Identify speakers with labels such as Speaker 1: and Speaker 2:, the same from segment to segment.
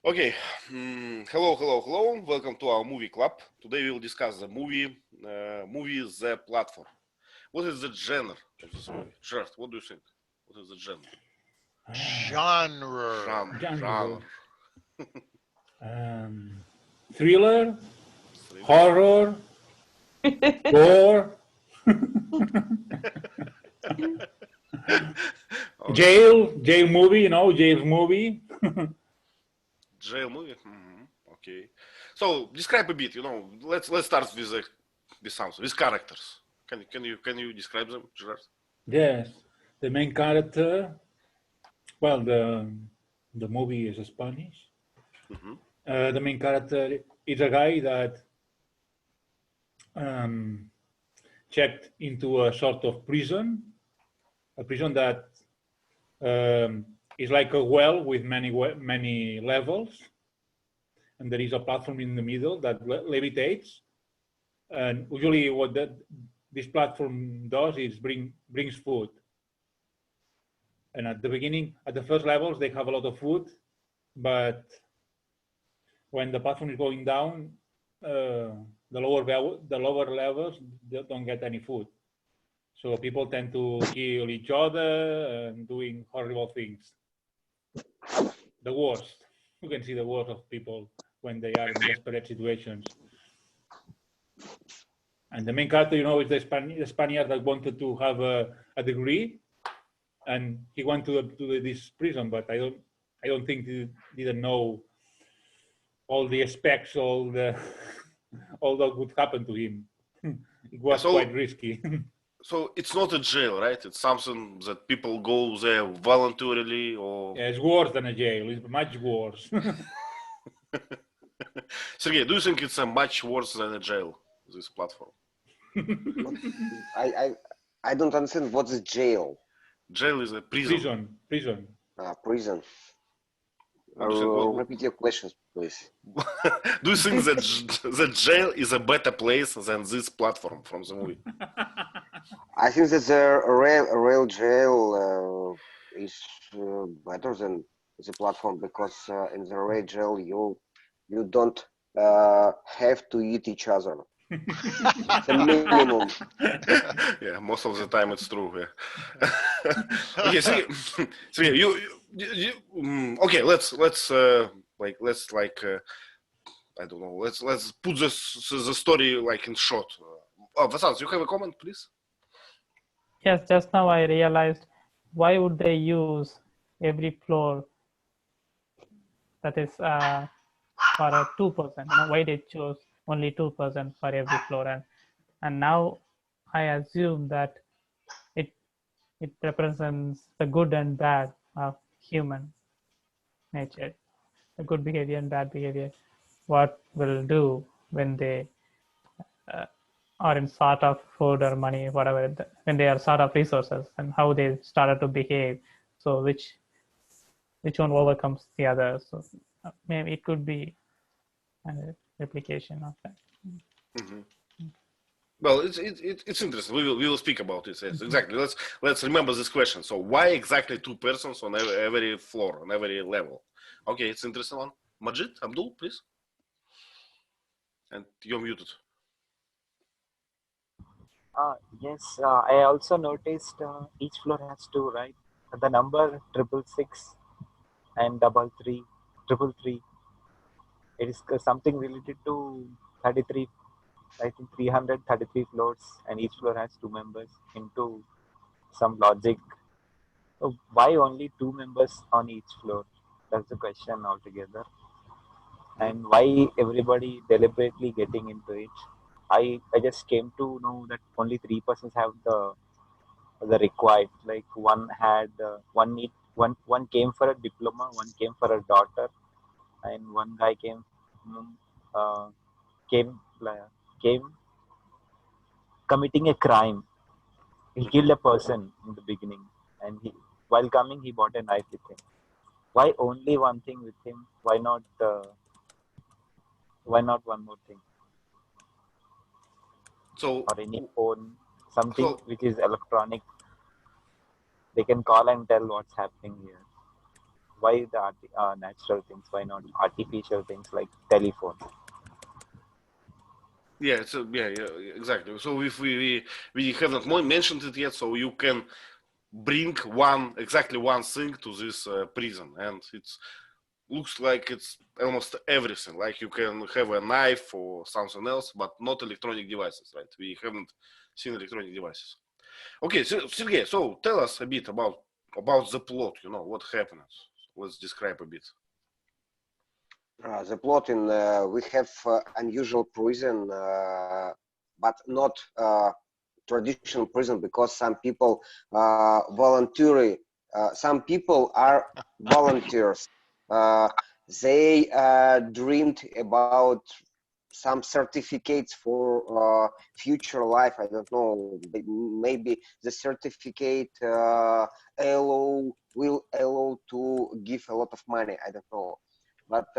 Speaker 1: Okay, hello. Welcome to our movie club. Today we will discuss the movie The Platform. What is the genre of this movie? Gerard, what do you think? What is the genre?
Speaker 2: Genre.
Speaker 1: Genre.
Speaker 3: Thriller, horror, gore, jail movie, jail movie.
Speaker 1: Jail movie. Okay. So describe a bit. Let's start with something with characters. Can you describe them, Gerard?
Speaker 3: Yes, the main character. Well, the movie is Spanish.
Speaker 1: Mhm.
Speaker 3: The main character is a guy that checked into a sort of prison, a prison that is like a well with many levels, and there is a platform in the middle that levitates. And usually, what this platform does is brings food. And at the beginning, at the first levels, they have a lot of food, but when the platform is going down, the lower levels don't get any food. So people tend to kill each other and doing horrible things. The worst. You can see the worst of people when they are in desperate situations. And the main character, is the Spaniard that wanted to have a degree, and he went to this prison, but I don't think he didn't know all the specs, all that would happen to him. It was quite risky.
Speaker 1: So it's not a jail, right? It's something that people go there voluntarily, or
Speaker 3: Yeah, it's worse than a jail. It's much worse.
Speaker 1: Sergey, do you think it's a much worse than a jail? This platform.
Speaker 4: I don't understand what's a jail.
Speaker 1: Jail is a prison.
Speaker 3: Prison.
Speaker 4: Prison. Repeat your questions, please.
Speaker 1: Do you think that jail is a better place than this platform from the movie?
Speaker 4: I think that the real jail is better than the platform, because in the real jail you don't have to eat each other. It's a minimum.
Speaker 1: Yeah, most of the time it's true. Yeah. Okay, so you okay. Let's I don't know. Let's put the story like in short. Vasant, you have a comment, please?
Speaker 5: Yes, just now I realized why would they use every floor that is for a 2%? Why they chose only 2% for every floor, and now I assume that it represents the good and bad of human nature, the good behavior and bad behavior. What will do when they are in sort of food or money, whatever, when they are sort of resources, and how they started to behave. So which one overcomes the other. So maybe it could be a replication of that.
Speaker 1: Mm-hmm. Well, it's interesting. We will speak about it. Yes, exactly. Let's remember this question. So why exactly 2 persons on every floor, on every level? Okay, it's interesting one. Majid, Abdul, please. And you're muted.
Speaker 6: Yes, I also noticed each floor has 2, right? The number 666 and 333. It is something related to 33. I think 333 floors, and each floor has 2 members into some logic. So why only 2 members on each floor? That's the question altogether. And why everybody deliberately getting into it? I just came to know that only 3 persons have the required. Like one had one came for a diploma, one came for a daughter, and one guy came committing a crime. He killed a person in the beginning, and while coming he bought a knife with him. Why only one thing with him? Why not one more thing?
Speaker 1: So,
Speaker 6: or any phone, something which is electronic. They can call and tell what's happening here. Why the natural things? Why not artificial things like telephone?
Speaker 1: Yeah, so yeah, exactly. So if we have not mentioned it yet, so you can bring exactly one thing to this prison, and it looks like it's almost everything. Like you can have a knife or something else, but not electronic devices, right? We haven't seen electronic devices. Okay, so Sergey, so tell us a bit about the plot. You know what happens. Let's describe a bit.
Speaker 4: The plot in we have unusual prison, but not traditional prison, because some people voluntarily. Some people are volunteers. They dreamed about some certificates for future life. I don't know. Maybe the certificate will allow to give a lot of money. I don't know. But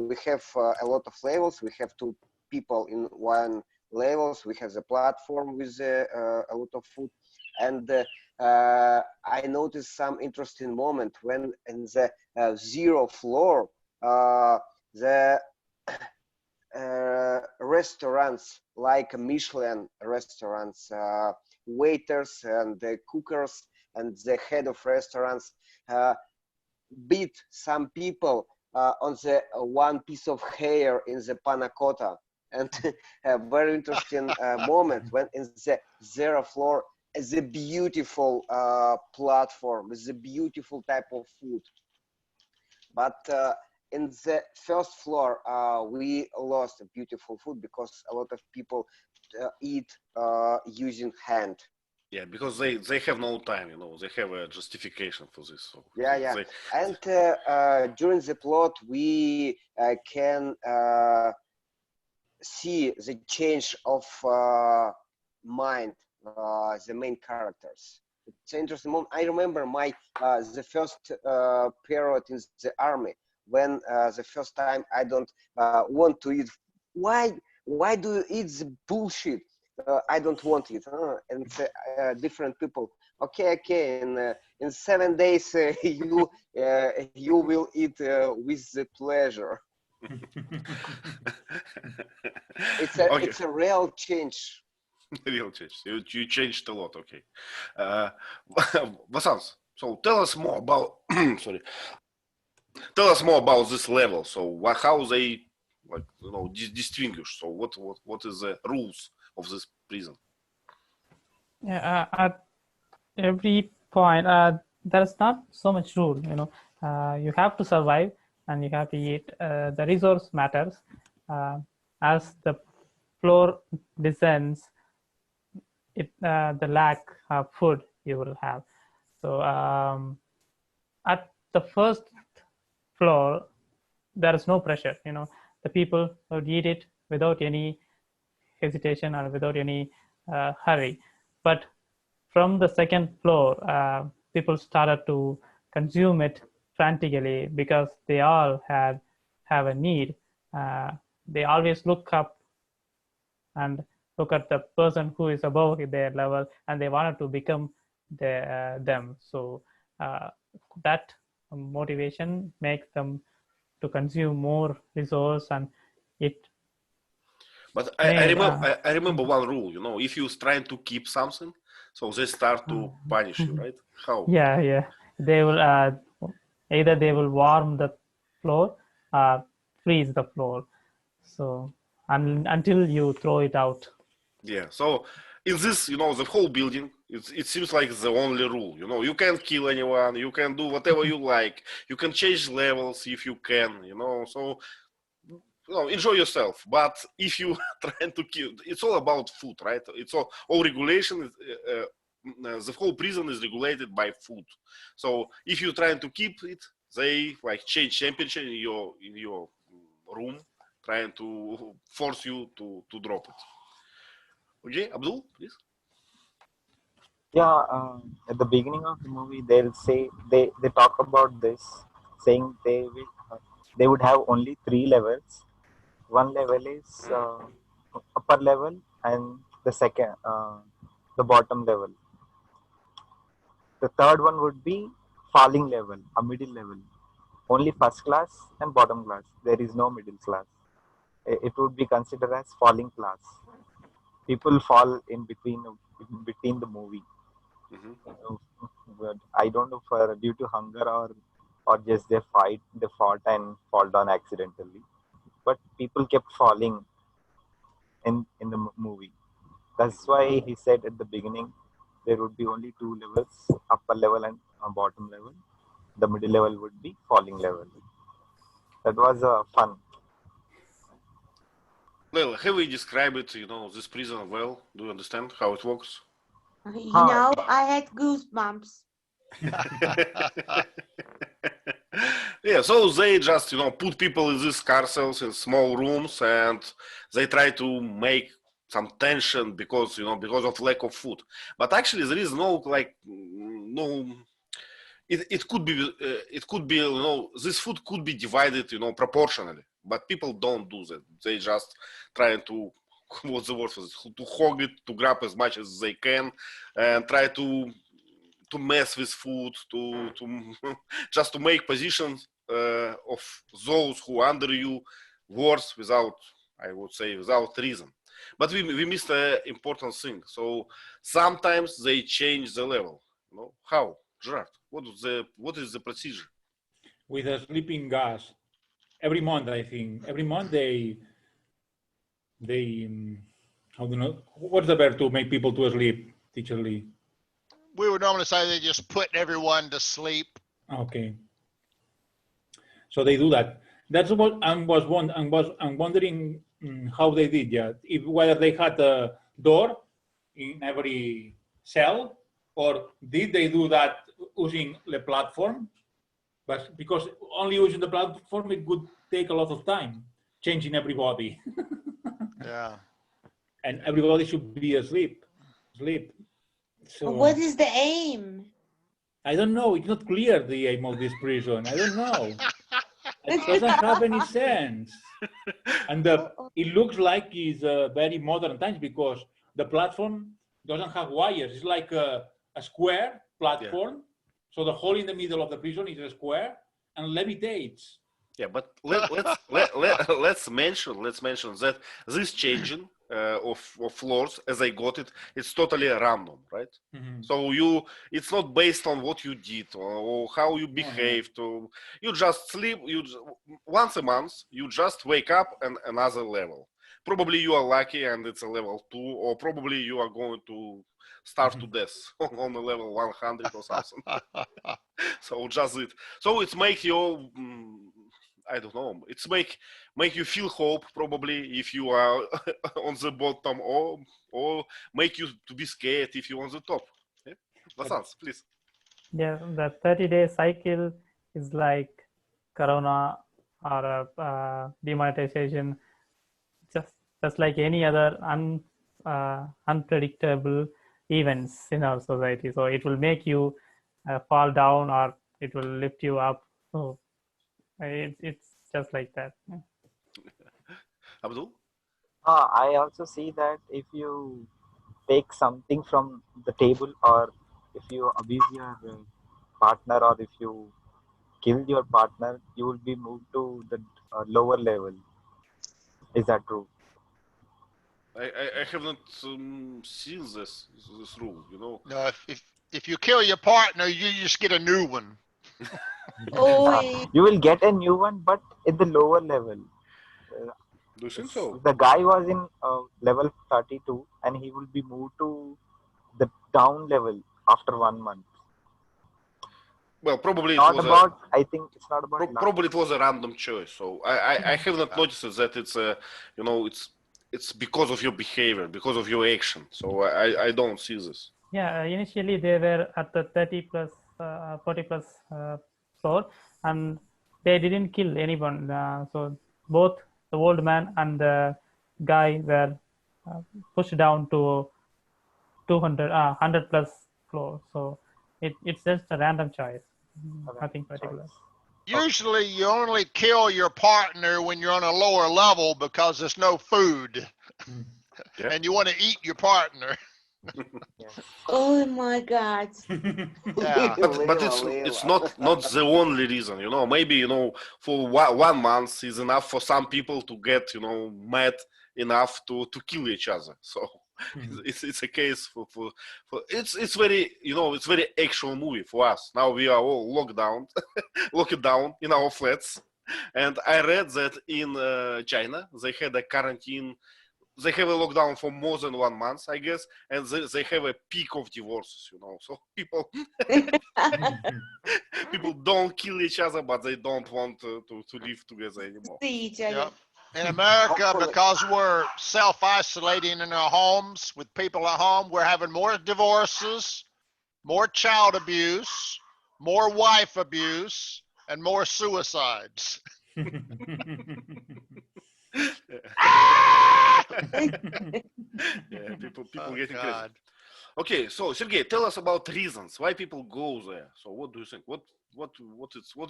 Speaker 4: we have a lot of levels. We have two people in one levels. We have the platform with a lot of food, and I noticed some interesting moment when in the zero floor the restaurants like Michelin restaurants, waiters and the cookers and the head of restaurants beat some people on the one piece of hair in the panna cotta. And a very interesting moment when in the zero floor is a beautiful platform, is a beautiful type of food. But in the first floor, we lost beautiful food because a lot of people eat using hand.
Speaker 1: Yeah, because they have no time, you know, they have a justification for this. So
Speaker 4: Yeah.
Speaker 1: they...
Speaker 4: And during the plot, we can see the change of mind, the main characters. It's an interesting moment. I remember my the first period in the army, when the first time I don't want to eat. Why do you eat the bullshit? I don't want it. And different people. Okay. In 7 days you will eat with the pleasure. It's a real change.
Speaker 1: Real change. You changed a lot. Okay. Vasant, so tell us more about. Sorry. Tell us more about this level. So how they distinguish. So what is the rules of this prison?
Speaker 5: Yeah, at every point, there's not so much rule. You have to survive and you have to eat. The resource matters. As the floor descends, the lack of food you will have. So at the first floor, there is no pressure. The people would eat it without any hesitation or without any hurry. But from the second floor, people started to consume it frantically because they all have a need. They always look up and look at the person who is above their level, and they wanted to become them. So that motivation makes them to consume more resource, and it.
Speaker 1: But I remember one rule. If you're trying to keep something, so they start to punish you, right? How?
Speaker 5: Yeah. They will either they will warm the floor or freeze the floor. So until you throw it out.
Speaker 1: Yeah. So in this, the whole building, it seems like the only rule. You can't kill anyone. You can do whatever you like. You can change levels if you can. So enjoy yourself. But if you trying to kill, it's all about food, right? It's all regulation. The whole prison is regulated by food. So if you're trying to keep it, they change temperature in your room, trying to force you to drop it. Okay, Abdul, please.
Speaker 6: Yeah, at the beginning of the movie, they'll say they talk about this, saying they would have only 3 levels. One level is upper level, and the bottom level. The third one would be falling level, a middle level. only first class and bottom class. There is no middle class. It would be considered as falling class. People fall in between the movie.
Speaker 1: Mhm.
Speaker 6: But I don't know for due to hunger or just they fought and fall down accidentally. But people kept falling in the movie. That's why he said at the beginning there would be only two levels, upper level and bottom level. The middle level would be falling level. That was fun.
Speaker 1: Leila, have we described it, this prison well? Do you understand how it works?
Speaker 2: I had goosebumps.
Speaker 1: Yeah, so they just, put people in these car cells in small rooms, and they try to make some tension because of lack of food. But actually, there is no no. It could be this food could be divided proportionally, but people don't do that. They just try to what's the word for this? To hog it, to grab as much as they can, and try to mess with food, to just to make positions of those who are under you worse without, I would say, without reason. But we missed an important thing. So sometimes they change the level. How, Gerard? What is the procedure?
Speaker 3: With a sleeping gas. Every month, I think. Every month they how do you know what's the verb to make people to sleep, Teacher Lee?
Speaker 7: We would normally say they just put everyone to sleep.
Speaker 3: Okay. So they do that. That's what I'm wondering how they did. Yeah, whether they had a door in every cell, or did they do that using the platform? But because only using the platform, it would take a lot of time changing everybody.
Speaker 7: Yeah.
Speaker 3: And everybody should be asleep. So
Speaker 2: What is the aim?
Speaker 3: I don't know. It's not clear the aim of this prison. I don't know. It doesn't have any sense. And it looks like it's very modern times because the platform doesn't have wires. It's like a square platform. Yeah. So the hole in the middle of the prison is a square and levitates.
Speaker 1: Yeah, but let's mention that this changing of floors as I got it, it's totally random, right? Mm-hmm. So it's not based on what you did or how you behaved. Or you just sleep. Once a month you just wake up and another level. Probably you are lucky and it's a level 2, or probably you are going to starve to death on a level 100 or something. So just it. So it's make you. I don't know. It's make you feel hope probably if you are on the bottom, or make you to be scared if you're on the top. Yeah? Vasant, please.
Speaker 5: Yeah, the 30-day cycle is like Corona or demonetization, just like any other unpredictable events in our society. So it will make you fall down or it will lift you up. So it's just like that.
Speaker 1: Abdul?
Speaker 6: I also see that if you take something from the table, or if you abuse your partner, or if you kill your partner, you will be moved to the lower level. Is that true?
Speaker 1: I have not seen this rule,
Speaker 7: No, if you kill your partner, you just get a new one.
Speaker 6: You will get a new one, but at the lower level.
Speaker 1: Do you think so?
Speaker 6: The guy was in level 32 and he will be moved to the down level after 1 month.
Speaker 1: Well, probably
Speaker 6: I think it's not about
Speaker 1: probably it was a random choice. So I have not noticed that it's it's because of your behavior, because of your action. So I don't see this.
Speaker 5: Yeah, initially they were at the 30 plus 40 plus floor, and they didn't kill anyone. So both the old man and the guy were pushed down to 100 plus floor. So it's just a random choice, nothing particular.
Speaker 7: Usually you only kill your partner when you're on a lower level because there's no food. Yeah. And you want to eat your partner.
Speaker 6: Yes.
Speaker 2: Oh my God.
Speaker 7: Yeah.
Speaker 1: But
Speaker 4: Layla,
Speaker 1: it's
Speaker 4: Layla.
Speaker 1: not the only reason, you know. Maybe, you know, for 1 month is enough for some people to get, you know, mad enough to kill each other. So it's a case for it's very, you know, it's very actual movie for us. Now we are all locked down in our flats, and I read that in China they had a quarantine. They have a lockdown for more than 1 month, I guess, and they have a peak of divorces, you know. So people don't kill each other, but they don't want to live together anymore.
Speaker 2: See each other.
Speaker 7: Yep. In America,
Speaker 4: Hopefully.
Speaker 7: because we're self-isolating in our homes with people at home, we're having more divorces, more child abuse, more wife abuse, and more suicides.
Speaker 1: Yeah, people
Speaker 7: Oh,
Speaker 1: getting crazy.
Speaker 7: God.
Speaker 1: Okay, so Sergey, tell us about reasons why people go there. So what do you think? What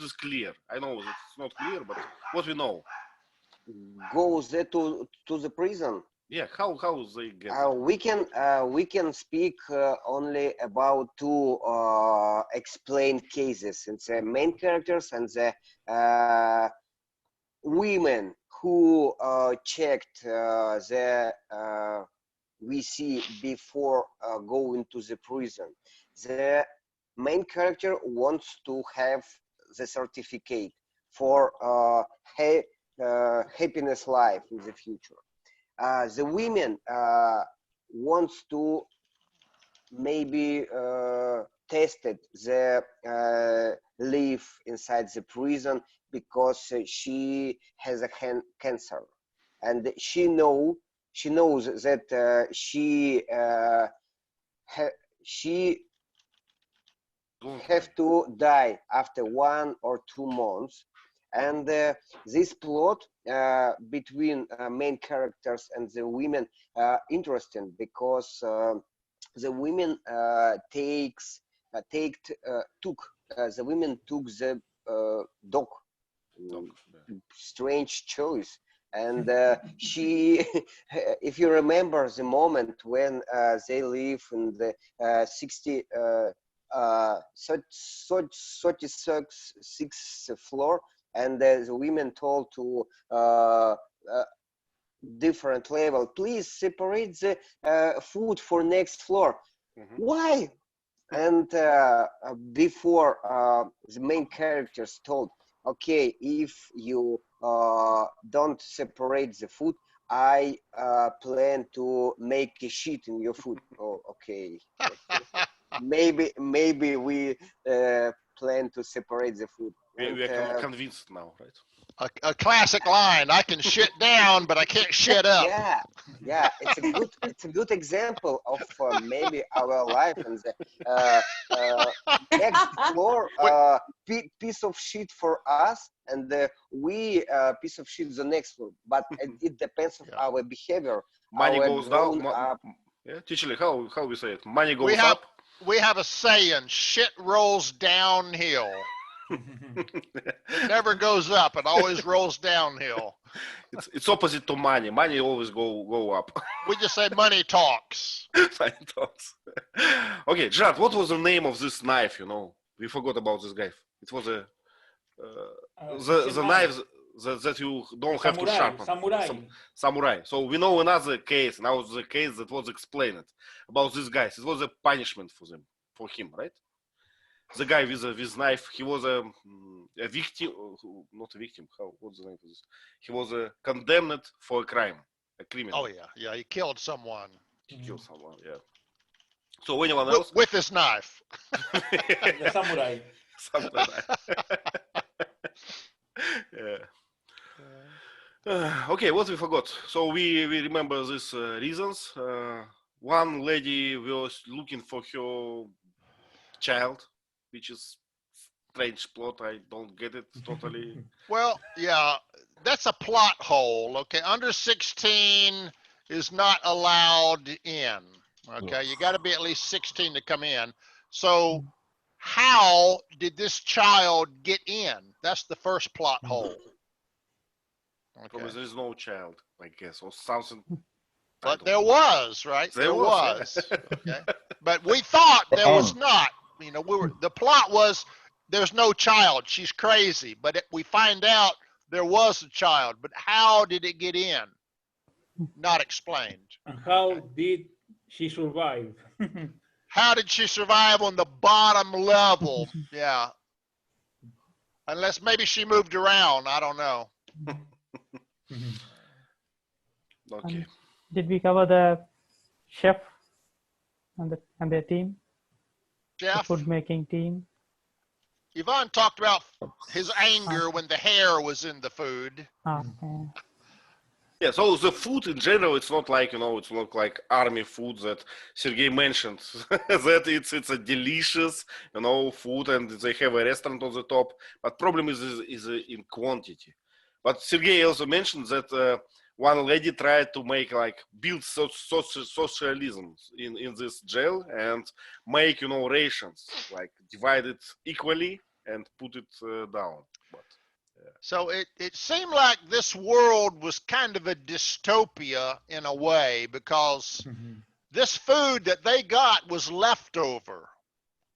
Speaker 1: is clear? I know it's not clear, but what we know.
Speaker 4: Go there to the prison.
Speaker 1: Yeah, how they get there?
Speaker 4: We can speak only about two explained cases. It's the main characters and the women who checked the we see before going to the prison. The main character wants to have the certificate for happiness life in the future. The women wants to maybe tested the live inside the prison because she has a cancer, and she knows that she
Speaker 1: Don't
Speaker 4: have to die after 1 or 2 months. And this plot between main characters and the women interesting because the women took the women took the dog.
Speaker 1: Dog,
Speaker 4: Strange choice. And she, if you remember the moment when they live in the 36th floor, and the women told to different level, please separate the food for next floor.
Speaker 1: Mhm.
Speaker 4: Why? And before the main characters told, okay, if you don't separate the food, I plan to make a shit in your food. Oh, okay. Maybe we plan to separate the food.
Speaker 1: We
Speaker 4: And
Speaker 1: are convinced now, right?
Speaker 7: A classic line. I can shit down, but I can't shit up.
Speaker 4: yeah, it's a good example of maybe our life and the next floor piece of shit for us, and we piece of shit the next floor. But it depends on
Speaker 7: Yeah.
Speaker 4: our behavior.
Speaker 1: Money
Speaker 4: our
Speaker 1: goes down.
Speaker 4: grown up.
Speaker 1: Yeah, teacher, how we say it? Money goes
Speaker 7: We have
Speaker 1: up.
Speaker 7: we have a saying: shit rolls downhill. It never goes up. It always rolls downhill.
Speaker 1: It's opposite to money. Money always go up.
Speaker 7: We just say money talks.
Speaker 1: Fine thoughts. Okay, Gerard, what was the name of this knife? You know, we forgot about this guy. It was a the knives that you don't have to sharpen. Samurai. So we know another case. Now the case that was explained about these guys. It was a punishment for him, right? The guy with knife. He was a victim, not a victim. What's the name for this? He was condemned for a crime, a criminal.
Speaker 7: Oh yeah, he killed someone
Speaker 1: He killed someone. Yeah. So anyone else?
Speaker 7: with his knife.
Speaker 3: The samurai.
Speaker 1: Samurai. Yeah. Okay, what we forgot? So we remember these reasons. One lady was looking for her child, which is strange plot. I don't get it totally.
Speaker 7: Well, yeah, that's a plot hole. Okay, under 16 is not allowed in. Okay, you got to be at least 16 to come in. So how did this child get in? That's the first plot hole.
Speaker 1: Probably there is no child, I guess, or something.
Speaker 7: But
Speaker 1: title.
Speaker 7: there was, right?
Speaker 1: There
Speaker 7: There
Speaker 1: was,
Speaker 7: was. Okay. But we thought
Speaker 6: The
Speaker 7: there was
Speaker 6: end.
Speaker 7: not. You know, the plot was there's no child. She's crazy. But we find out there was a child. But how did it get in? Not explained.
Speaker 3: And how did she survive?
Speaker 7: How did she survive on the bottom level? Yeah. Unless maybe she moved around. I don't know.
Speaker 1: Okay.
Speaker 5: Did we cover the chef and their team, the
Speaker 7: Jeff,
Speaker 5: food making team?
Speaker 7: Yvonne talked about his anger when the hair was in the food.
Speaker 5: Okay.
Speaker 1: Yeah, so the food in general, it's not like, it's not like army food that Sergey mentioned, that it's a delicious, food, and they have a restaurant on the top, but problem is in quantity. But Sergey also mentioned that one lady tried to make build socialism in this jail and make, rations, like divide it equally and put it down. But
Speaker 7: So it seemed like this world was kind of a dystopia in a way because this food that they got was leftover.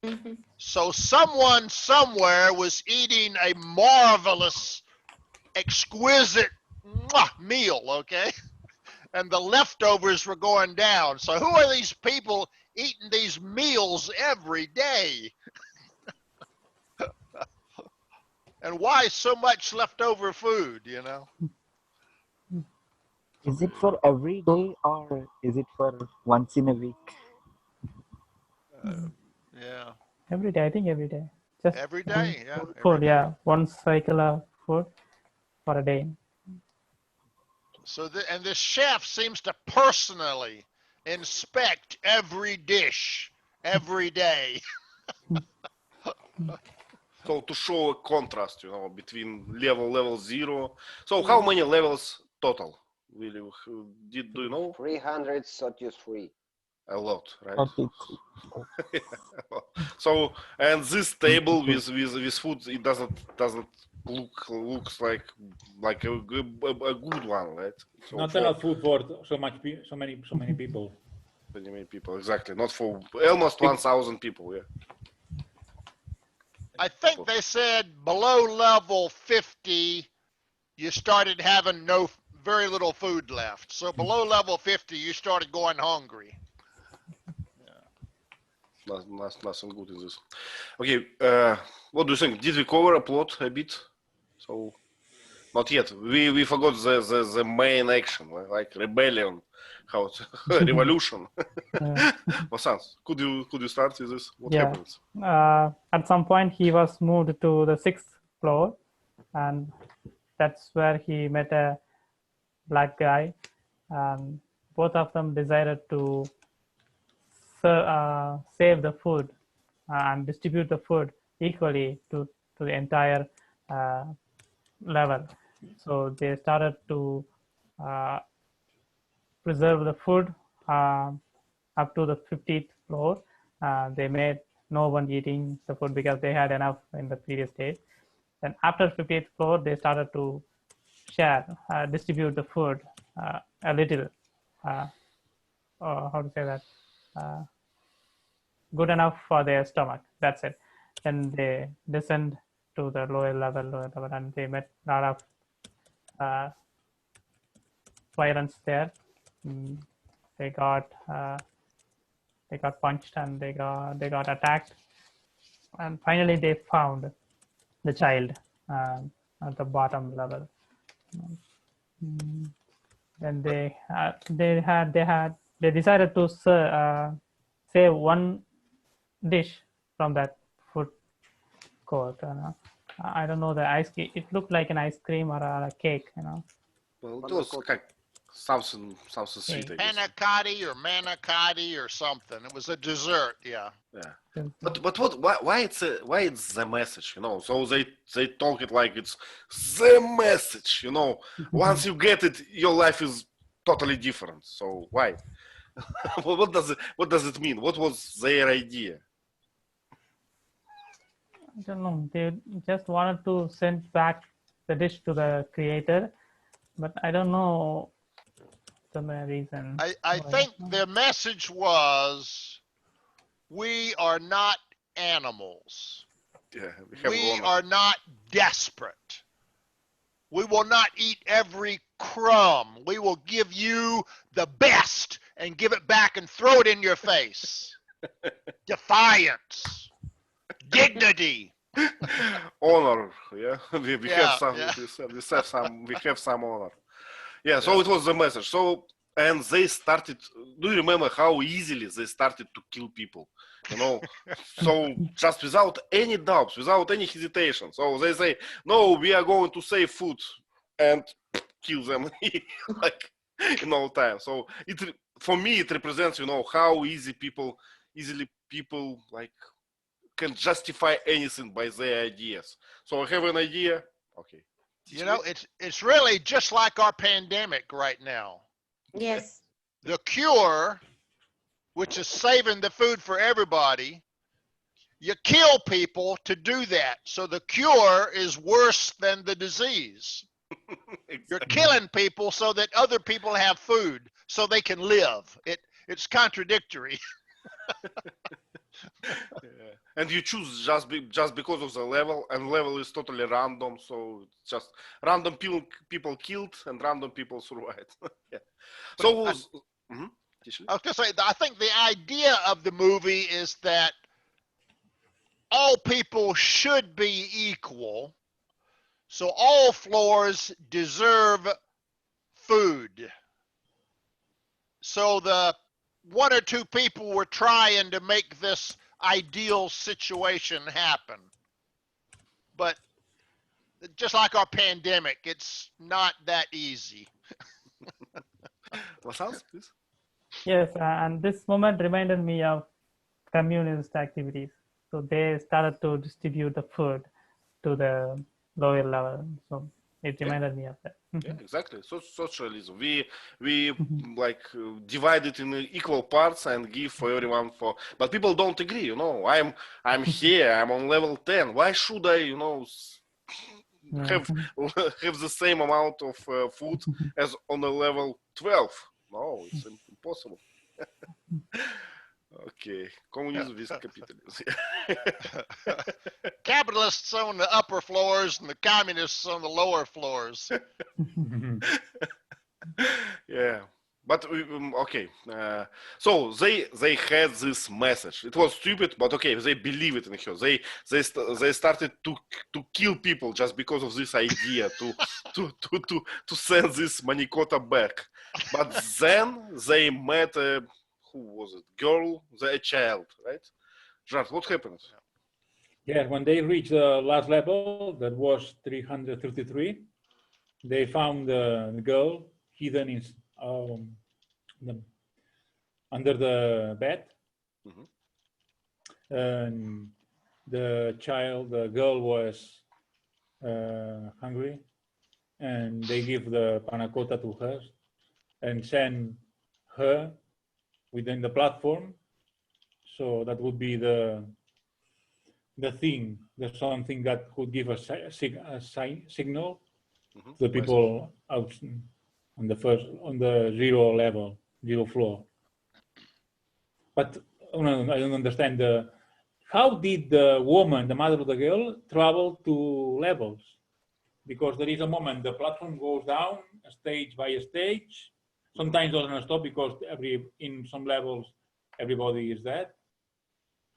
Speaker 2: Mhm.
Speaker 7: So someone somewhere was eating a marvelous, exquisite meal, okay? And the leftovers were going down. So who are these people eating these meals every day? And why so much leftover food,
Speaker 6: Is it for every day or is it for once in a week?
Speaker 7: Yeah,
Speaker 5: Every day, I think every day. Just
Speaker 7: every day. Yeah,
Speaker 5: food,
Speaker 7: every
Speaker 5: yeah. One cycle of food for a day.
Speaker 7: So and the chef seems to personally inspect every dish every day.
Speaker 1: so to show a contrast, between level 0. So how many levels total? Do you know?
Speaker 4: 333.
Speaker 1: A lot, right?
Speaker 6: 33.
Speaker 1: So, and this table with food, it doesn't looks like a good one, right? So
Speaker 3: Not
Speaker 1: for
Speaker 3: enough food for so many people.
Speaker 1: many people, exactly. Not for almost 1,000 people. Yeah.
Speaker 7: I think they said below level 50, you started having very little food left. So below level 50, you started going hungry.
Speaker 1: Nothing good in this. Okay, what do you think? Did we cover a plot a bit? So, not yet. We forgot the main action, like rebellion, revolution. Vasant, could you start with this? What
Speaker 5: Yeah.
Speaker 1: happens?
Speaker 5: At some point, he was moved to the 6th floor, and that's where he met a black guy. Both of them decided to save the food and distribute the food equally to the entire level. So they started to preserve the food up to the 50th floor. They made no one eating the food because they had enough in the previous day. Then after 50th floor, they started to share, distribute the food a little. How to say that? Good enough for their stomach. That's it. Then they descend to the lower level, and they met a lot of violence there. They got punched and they got attacked, and finally they found the child at the bottom level. Then they decided to save one dish from that food court. I don't know the ice cream. It looked like an ice cream or a cake.
Speaker 1: Well, it was something sweet, I guess.
Speaker 7: Panicotti or manicotti or something. It was a dessert, yeah.
Speaker 1: Yeah. But why it's the message, So they talk it like it's the message, Once you get it, your life is totally different. So why? What does it mean? What was their idea?
Speaker 5: I don't know. They just wanted to send back the dish to the creator, but I don't know the main reason.
Speaker 7: I
Speaker 5: why.
Speaker 7: think their message was, we are not animals.
Speaker 1: Yeah, we have
Speaker 7: We
Speaker 1: honor.
Speaker 7: are not desperate. We will not eat every crumb. We will give you the best and give it back and throw it in your face. Defiance, dignity.
Speaker 1: Honor, yeah. We
Speaker 7: Yeah,
Speaker 1: have some.
Speaker 7: yeah.
Speaker 1: We have some honor. Yeah. So it was the message. So and they started. Do you remember how easily they started to kill people? You know, so just without any doubts, without any hesitation. So they say, "No, we are going to save food," and kill them like in no time. So for me it represents, you know, how easily people like can justify anything by their ideas. So I have an idea. Okay.
Speaker 7: You know, it's really just like our pandemic right now.
Speaker 2: Yes.
Speaker 7: The cure, which is saving the food for everybody, you kill people to do that. So the cure is worse than the disease. You're killing people so that other people have food so they can live. It's contradictory.
Speaker 1: Yeah. And you choose just because of the level, and level is totally random. So it's just random people killed and random people survived. Yeah. So
Speaker 7: I was gonna say, I think the idea of the movie is that all people should be equal, so all floors deserve food. So the one or two people were trying to make this ideal situation happen. But just like our pandemic, it's not that easy.
Speaker 1: Lasans, please.
Speaker 5: Yes, and this moment reminded me of communist activities. So they started to distribute the food to the lower level. So it reminded me of that.
Speaker 1: Yeah, exactly. So socialism. We like divide it in equal parts and give for everyone for. But people don't agree. You know, I'm here. I'm on level 10. Why should I, you know, have the same amount of food as on a level 12? No, it's impossible. Okay, communism is capitalism.
Speaker 7: Capitalists on the upper floors and the communists on the lower floors.
Speaker 1: Yeah, but okay. So they had this message. It was stupid, but okay, they believe it in here. They started to kill people just because of this idea to send this Manikota back. But then they met who was it? Girl, a child, right? Jart, what happened?
Speaker 3: Yeah, when they reached the last level, that was 333, they found the girl hidden in under the bed. And the girl was hungry, and they give the panna cotta to her and send her within the platform. So that would be the something that could give a signal to the people out on the zero floor. But I don't understand how did the woman, the mother of the girl, travel to levels? Because there is a moment the platform goes down stage by stage. Sometimes doesn't stop because in some levels everybody is dead.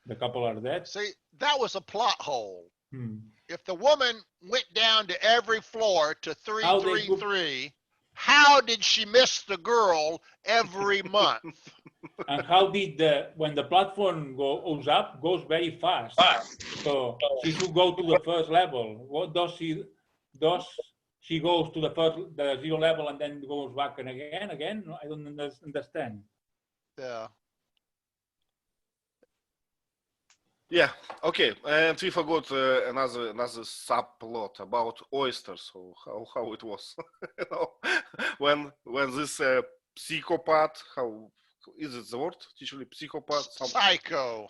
Speaker 3: The couple are dead.
Speaker 7: See, that was a plot hole. If the woman went down to every floor to 333, how did she miss the girl every month?
Speaker 3: And how did when the platform goes up, goes very fast. So she should go to the first level. What does she? She goes to the zero level and then goes back and again? No, I don't understand.
Speaker 7: Yeah.
Speaker 1: Yeah. Okay. And we forgot another subplot about oysters. So how it was, you know, when this psychopath, how is it the word? Usually psychopath. Psycho.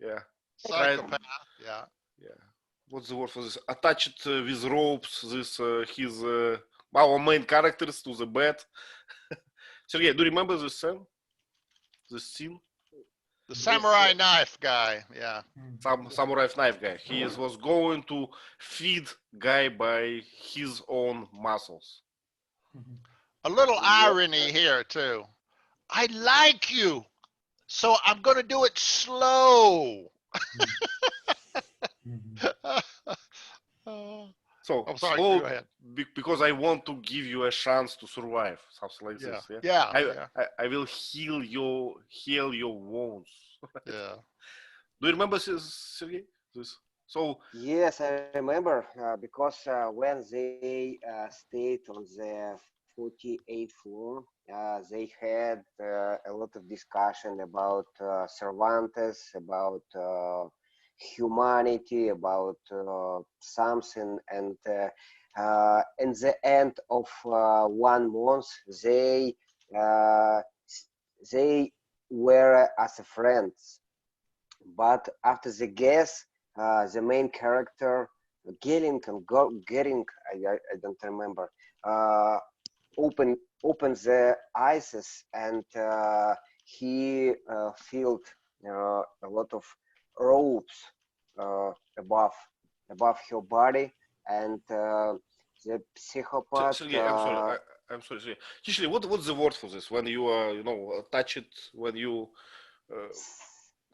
Speaker 1: Yeah.
Speaker 7: Psychopath. Yeah.
Speaker 1: Yeah. What's the word for this? Attached with ropes. This his our main characters to the bed. Sergey, do you remember the scene? The scene?
Speaker 7: The samurai knife guy. Yeah.
Speaker 1: Samurai knife guy. Was going to feed guy by his own muscles.
Speaker 7: A little
Speaker 4: Yeah.
Speaker 7: irony here too. I like you, so I'm going to do it slow.
Speaker 1: So
Speaker 7: I'm sorry.
Speaker 1: slow
Speaker 7: Go ahead.
Speaker 1: because I want to give you a chance to survive, something like
Speaker 7: Yeah.
Speaker 1: this. Yeah.
Speaker 7: Yeah.
Speaker 1: I will heal your wounds.
Speaker 7: Yeah.
Speaker 1: Do you remember Sergey? This. So
Speaker 4: Yes, I remember because when they stayed on the 48th floor, they had a lot of discussion about Cervantes, about humanity, about something, and in the end of 1 month, they were as friends. But after the gas, the main character, Gering and Gering, I don't remember, open the eyes and he felt a lot of ropes above her body, and the psychopath.
Speaker 1: Sergey, I'm sorry. I'm sorry, Sergey. Usually, what's the word for this? When you touch it, when you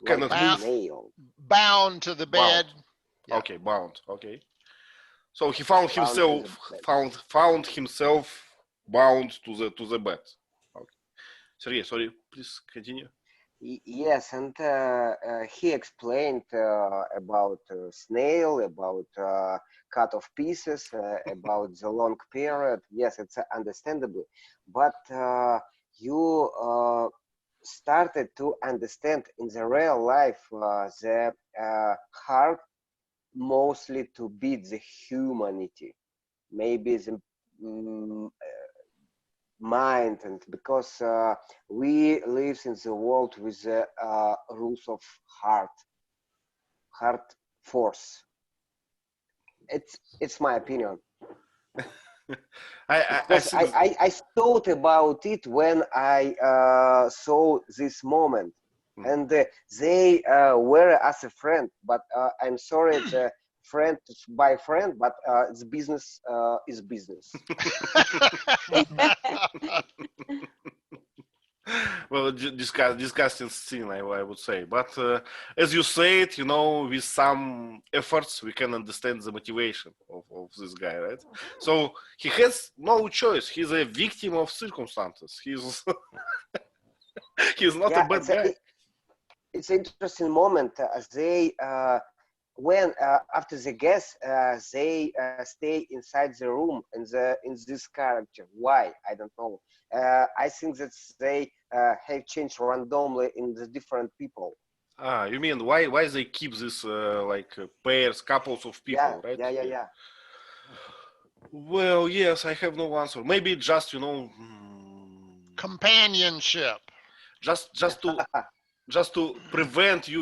Speaker 1: cannot
Speaker 7: Bound,
Speaker 1: move.
Speaker 4: Nail.
Speaker 7: bound to the bed. Yeah.
Speaker 1: Okay, bound. Okay. So he found
Speaker 4: Bound to
Speaker 1: himself
Speaker 4: the bed.
Speaker 1: found himself bound to the bed. Okay. Sergey, sorry, please continue.
Speaker 4: Yes, and he explained about snail, about cut of pieces, about the long period. Yes, it's understandable, but you started to understand in the real life the heart mostly to beat the humanity, maybe the mind, and because we live in the world with the rules of heart force. It's my opinion. Because I thought about it when I saw this moment, and they were as a friend, but I'm sorry, it's a friend by friend, but it's business is business.
Speaker 1: Well, disgusting scene, I would say. But as you said, with some efforts, we can understand the motivation of this guy, right? So he has no choice. He's a victim of circumstances. He's he's not a bad guy.
Speaker 4: It's an interesting moment. They when after the gas, they stay inside the room in this character. Why? I don't know. I think that they have changed randomly in the different people.
Speaker 1: Ah, you mean why they keep this pairs, couples of people, right?
Speaker 4: Yeah.
Speaker 1: Well, yes, I have no answer. Maybe just
Speaker 7: companionship.
Speaker 1: Just to prevent you,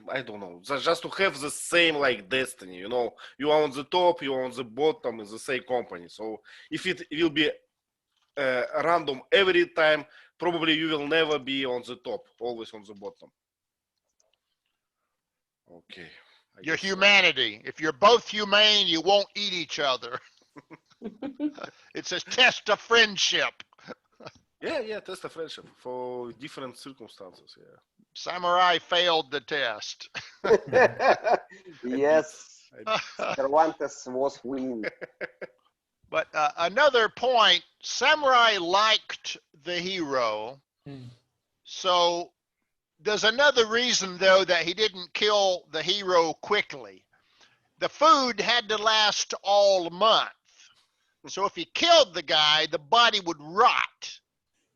Speaker 1: I don't know, just to have the same destiny, you are on the top, you are on the bottom in the same company. So if it will be random every time, probably you will never be on the top, always on the bottom. Okay.
Speaker 7: Your humanity. If you're both humane, you won't eat each other. It's a test of friendship.
Speaker 1: Yeah, test of friendship for different circumstances. Yeah.
Speaker 7: Samurai failed the test.
Speaker 4: Yes, Cervantes was winning.
Speaker 7: But another point, Samurai liked the hero. So there's another reason, though, that he didn't kill the hero quickly. The food had to last all month. So if he killed the guy, the body would rot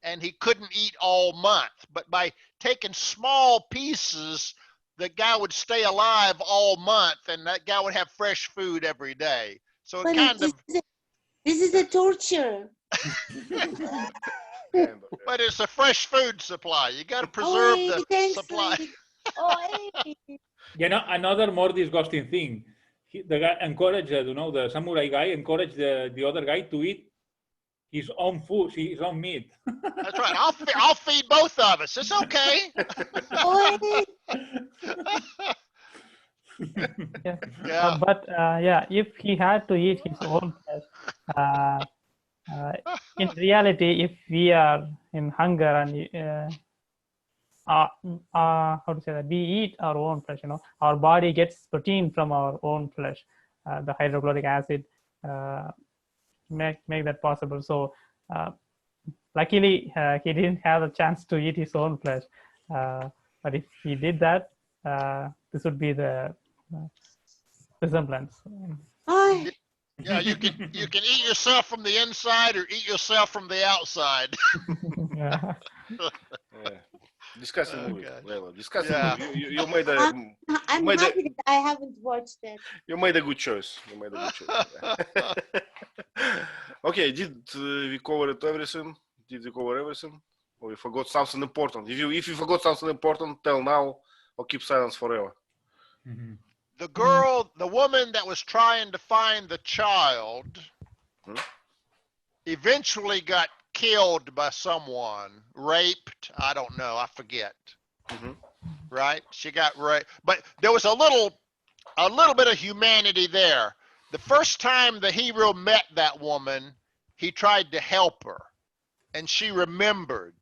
Speaker 7: and he couldn't eat all month. But by taking small pieces, the guy would stay alive all month and that guy would have fresh food every day. So it kind of...
Speaker 2: This is a torture.
Speaker 7: But it's a fresh food supply. You got to preserve the supply.
Speaker 3: Another more disgusting thing. The guy encouraged, the samurai guy encouraged the other guy to eat his own food, his own meat.
Speaker 7: That's right. I'll feed both of us. It's okay.
Speaker 2: Boy,
Speaker 5: Yeah.
Speaker 7: Yeah.
Speaker 5: But yeah, if he had to eat his own flesh, uh, in reality, if we are in hunger and how to say that, we eat our own flesh, our body gets protein from our own flesh. The hydrochloric acid make that possible. So luckily, he didn't have a chance to eat his own flesh. But if he did that, this would be the resemblance.
Speaker 2: ay,
Speaker 7: Yeah, you can eat yourself from the inside or eat yourself from the outside.
Speaker 5: Yeah.
Speaker 1: Yeah. Discussing movie,
Speaker 7: Okay.
Speaker 1: Leila. Discussing
Speaker 7: Yeah.
Speaker 1: movie. You made a
Speaker 2: I'm
Speaker 1: Made a-
Speaker 2: happy that I haven't watched it.
Speaker 1: you made a good choice. You made a good choice. Okay, did we cover everything? Did we cover everything? Or we forgot something important? If you forgot something important, tell now or keep silence forever.
Speaker 3: Mhm.
Speaker 7: The girl, the woman that was trying to find the child,
Speaker 1: Hmm?
Speaker 7: eventually got killed by someone, raped. I don't know. I forget.
Speaker 1: Mhm.
Speaker 7: Right? She got raped, but there was a little bit of humanity there. The first time the hero met that woman, he tried to help her, and she remembered.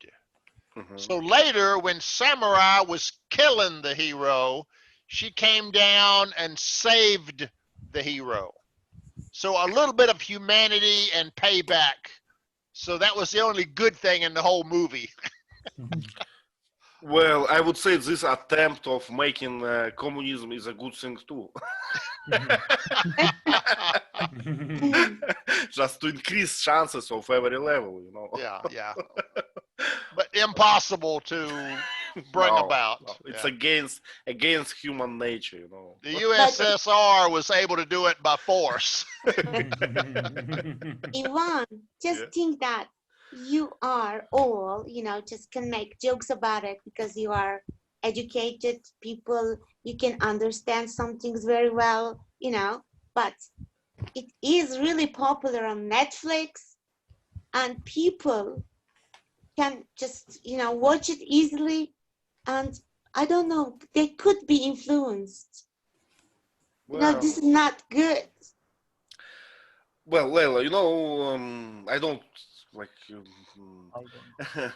Speaker 1: Mhm.
Speaker 7: So later, when Samurai was killing the hero, she came down and saved the hero. So a little bit of humanity and payback. So that was the only good thing in the whole movie.
Speaker 1: Well, I would say this attempt of making communism is a good thing too. Just to increase chances of every level,
Speaker 7: Yeah, yeah. But impossible to bring
Speaker 1: No,
Speaker 7: about.
Speaker 1: no, it's
Speaker 7: Yeah.
Speaker 1: against human nature,
Speaker 7: The USSR was able to do it by force.
Speaker 2: Ivan, just
Speaker 1: Yeah.
Speaker 2: think that you are all, just can make jokes about it because you are educated people. You can understand some things very well, but it is really popular on Netflix and people can just, watch it easily. And I don't know, they could be influenced. This is not good.
Speaker 1: Well, Leila, I don't like.
Speaker 6: I don't.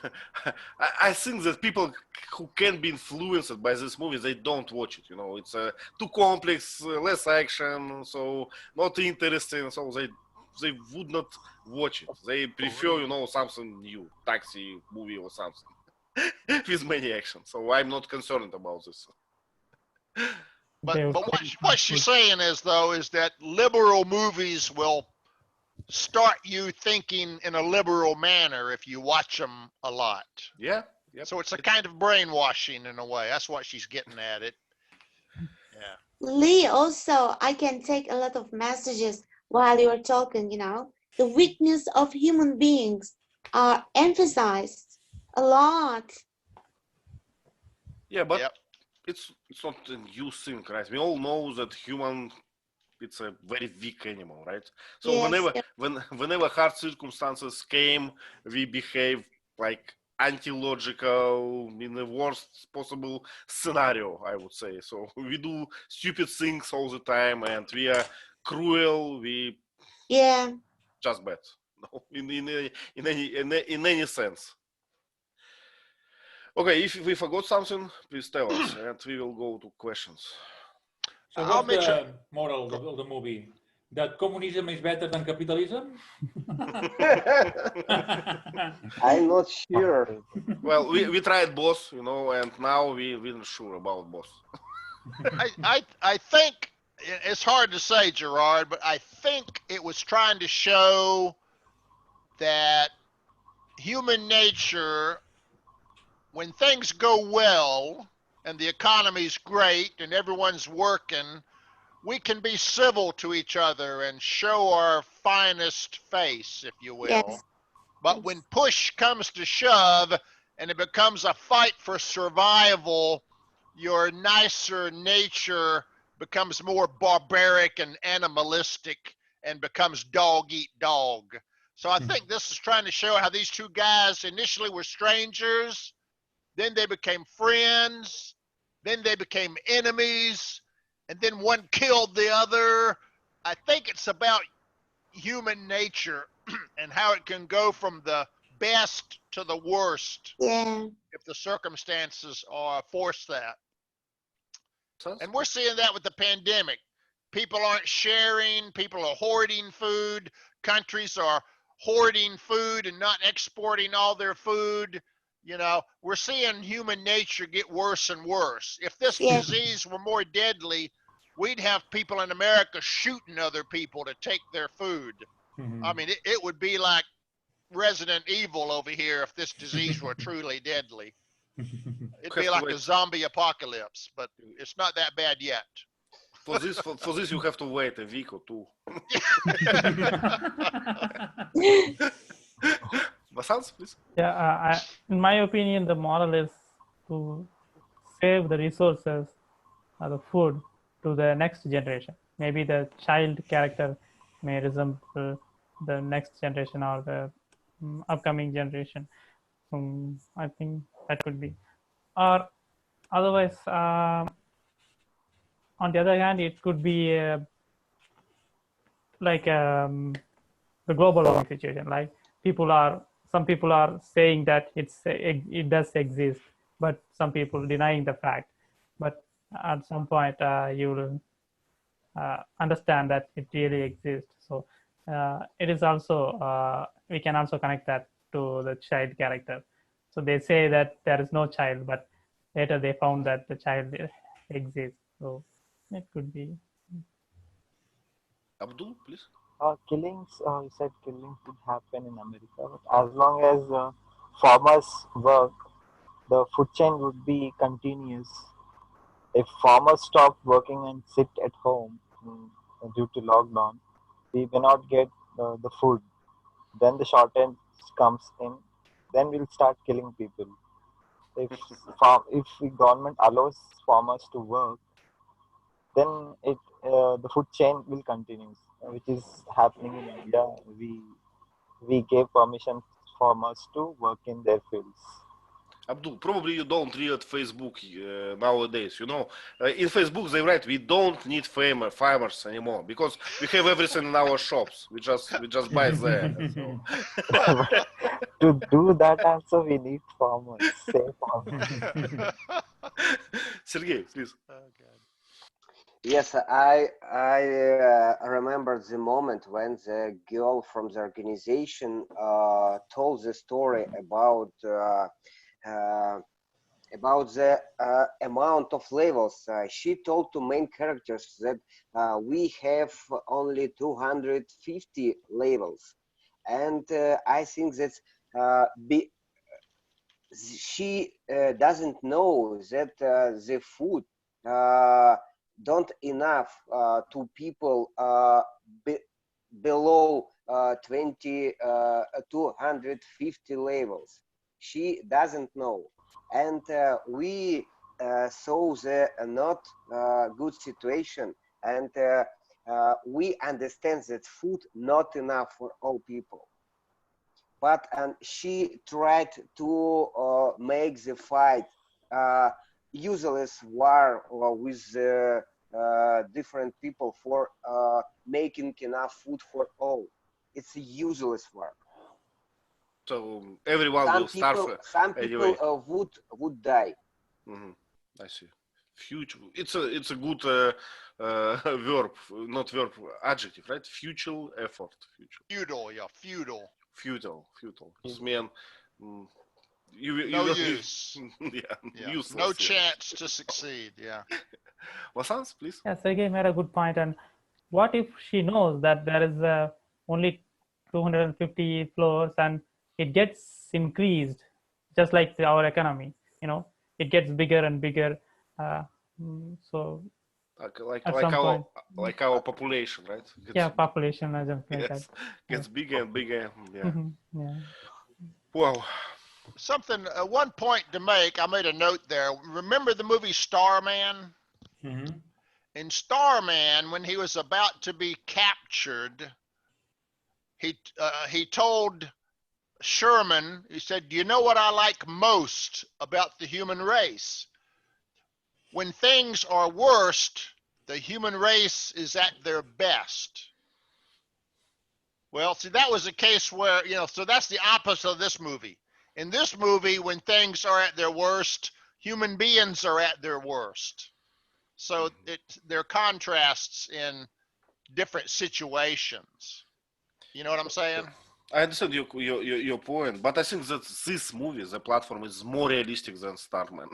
Speaker 1: I think that people who can be influenced by this movie, they don't watch it. It's too complex, less action, so not interesting. So they would not watch it. They prefer, something new, taxi movie or something with many action. So I'm not concerned about this.
Speaker 7: But
Speaker 5: They would
Speaker 7: what she's saying is that liberal movies will start you thinking in a liberal manner if you watch them a lot.
Speaker 1: Yeah. Yep.
Speaker 7: So it's a kind of brainwashing in a way. That's what she's getting at it. Yeah.
Speaker 2: Lee, also, I can take a lot of messages while you're talking, The weakness of human beings are emphasized a lot.
Speaker 1: Yeah, but
Speaker 7: Yep.
Speaker 1: it's not a new thing, right? We all know that human it's a very weak animal, right? So
Speaker 2: Yes,
Speaker 1: whenever hard circumstances came, we behave like anti-logical in the worst possible scenario, I would say. So we do stupid things all the time, and we are cruel. We
Speaker 2: yeah.
Speaker 1: just bad, no, in any sense. Okay, if we forgot something, please tell us, and we will go to questions.
Speaker 3: So
Speaker 7: I'll
Speaker 3: what's
Speaker 7: mention-
Speaker 3: the moral of the movie? That communism is better than capitalism?
Speaker 4: I'm not sure.
Speaker 1: Well, we tried both, and now we're not sure about both.
Speaker 7: I think it's hard to say, Gerard, but I think it was trying to show that human nature, when things go well and the economy's great and everyone's working, we can be civil to each other and show our finest face, if you will.
Speaker 2: Yes.
Speaker 7: But when push comes to shove and it becomes a fight for survival, your nicer nature becomes more barbaric and animalistic and becomes dog eat dog. So I think this is trying to show how these two guys initially were strangers, then they became friends, then they became enemies, and then one killed the other. I think it's about human nature and how it can go from the best to the worst
Speaker 2: Yeah.
Speaker 7: if the circumstances force that.
Speaker 1: Sounds-
Speaker 7: And we're seeing that with the pandemic. People aren't sharing, people are hoarding food, countries are hoarding food and not exporting all their food. You know, we're seeing human nature get worse and worse. If this
Speaker 2: Yes.
Speaker 7: disease were more deadly, we'd have people in America shooting other people to take their food. I mean, it would be like Resident Evil over here if this disease were truly deadly. It'd be
Speaker 1: Have to
Speaker 7: like a
Speaker 1: wait.
Speaker 7: zombie apocalypse, but it's not that bad yet.
Speaker 1: For this, you have to wait a week or two. Vasants, please.
Speaker 5: Yeah, in my opinion, the moral is to save the resources, the food, to the next generation. Maybe the child character may resemble the next generation or the upcoming generation. I think that could be. Or otherwise, on the other hand, it could be like the global warming situation. Like some people are saying that it does exist, but some people denying the fact. But at some point, you will understand that it really exists. So it is also we can also connect that to the child character. So they say that there is no child, but later they found that the child exists. So it could be.
Speaker 1: Abdul, please.
Speaker 6: Killings, you said killings would happen in America, but as long as farmers work, the food chain would be continuous. If farmers stop working and sit at home due to lockdown, we may not get the food. Then the shortage comes in. Then we'll start killing people. If the government allows farmers to work, then the food chain will continue, which is happening in India. We gave permission for farmers to work in their fields.
Speaker 1: Abdul, probably you don't read Facebook nowadays. You know, in Facebook they write we don't need farmers anymore because we have everything in our shops. We just buy there. So.
Speaker 6: To do that also we need farmers. Say farmers.
Speaker 1: Sergey, please.
Speaker 4: Yes, I remember the moment when the girl from the organization told the story about the amount of levels. She told to main characters that we have only 250 levels, and I think that she doesn't know that the food don't enough to people below 250 levels. She doesn't know, and we saw the not good situation, and we understand that food not enough for all people. But she tried to make the fight useless war with different people for making enough food for all. It's a useless war.
Speaker 1: So everyone will starve.
Speaker 4: Some people
Speaker 1: Anyway.
Speaker 4: would die.
Speaker 1: Mm-hmm. I see. Future. It's a good verb, not verb, adjective, right? Futile effort.
Speaker 7: Feudal, yeah, feudal.
Speaker 1: Futile. This man.
Speaker 7: No
Speaker 1: use.
Speaker 7: Yeah.
Speaker 1: Useless.
Speaker 7: No chance to succeed. Yeah.
Speaker 1: Vasants, please.
Speaker 5: Yeah, Sergey made a good point. And what if she knows that there is only 250 floors and it gets increased, just like our economy? You know, it gets bigger and bigger. So
Speaker 1: Like
Speaker 5: at some point,
Speaker 1: our population, right?
Speaker 5: yeah, population and something like
Speaker 1: yes,
Speaker 5: that.
Speaker 1: gets bigger and bigger. Yeah.
Speaker 5: Yeah.
Speaker 1: Wow.
Speaker 7: Something, one point to make, I made a note there. Remember the movie Starman? In Starman, when he was about to be captured, he told Sherman, he said, "Do you know what I like most about the human race? When things are worst, the human race is at their best." Well, see, that was a case where, so that's the opposite of this movie. In this movie, when things are at their worst, human beings are at their worst. So there are contrasts in different situations. You know what I'm saying?
Speaker 1: I understand your point, but I think that this movie, the platform, is more realistic than Starman.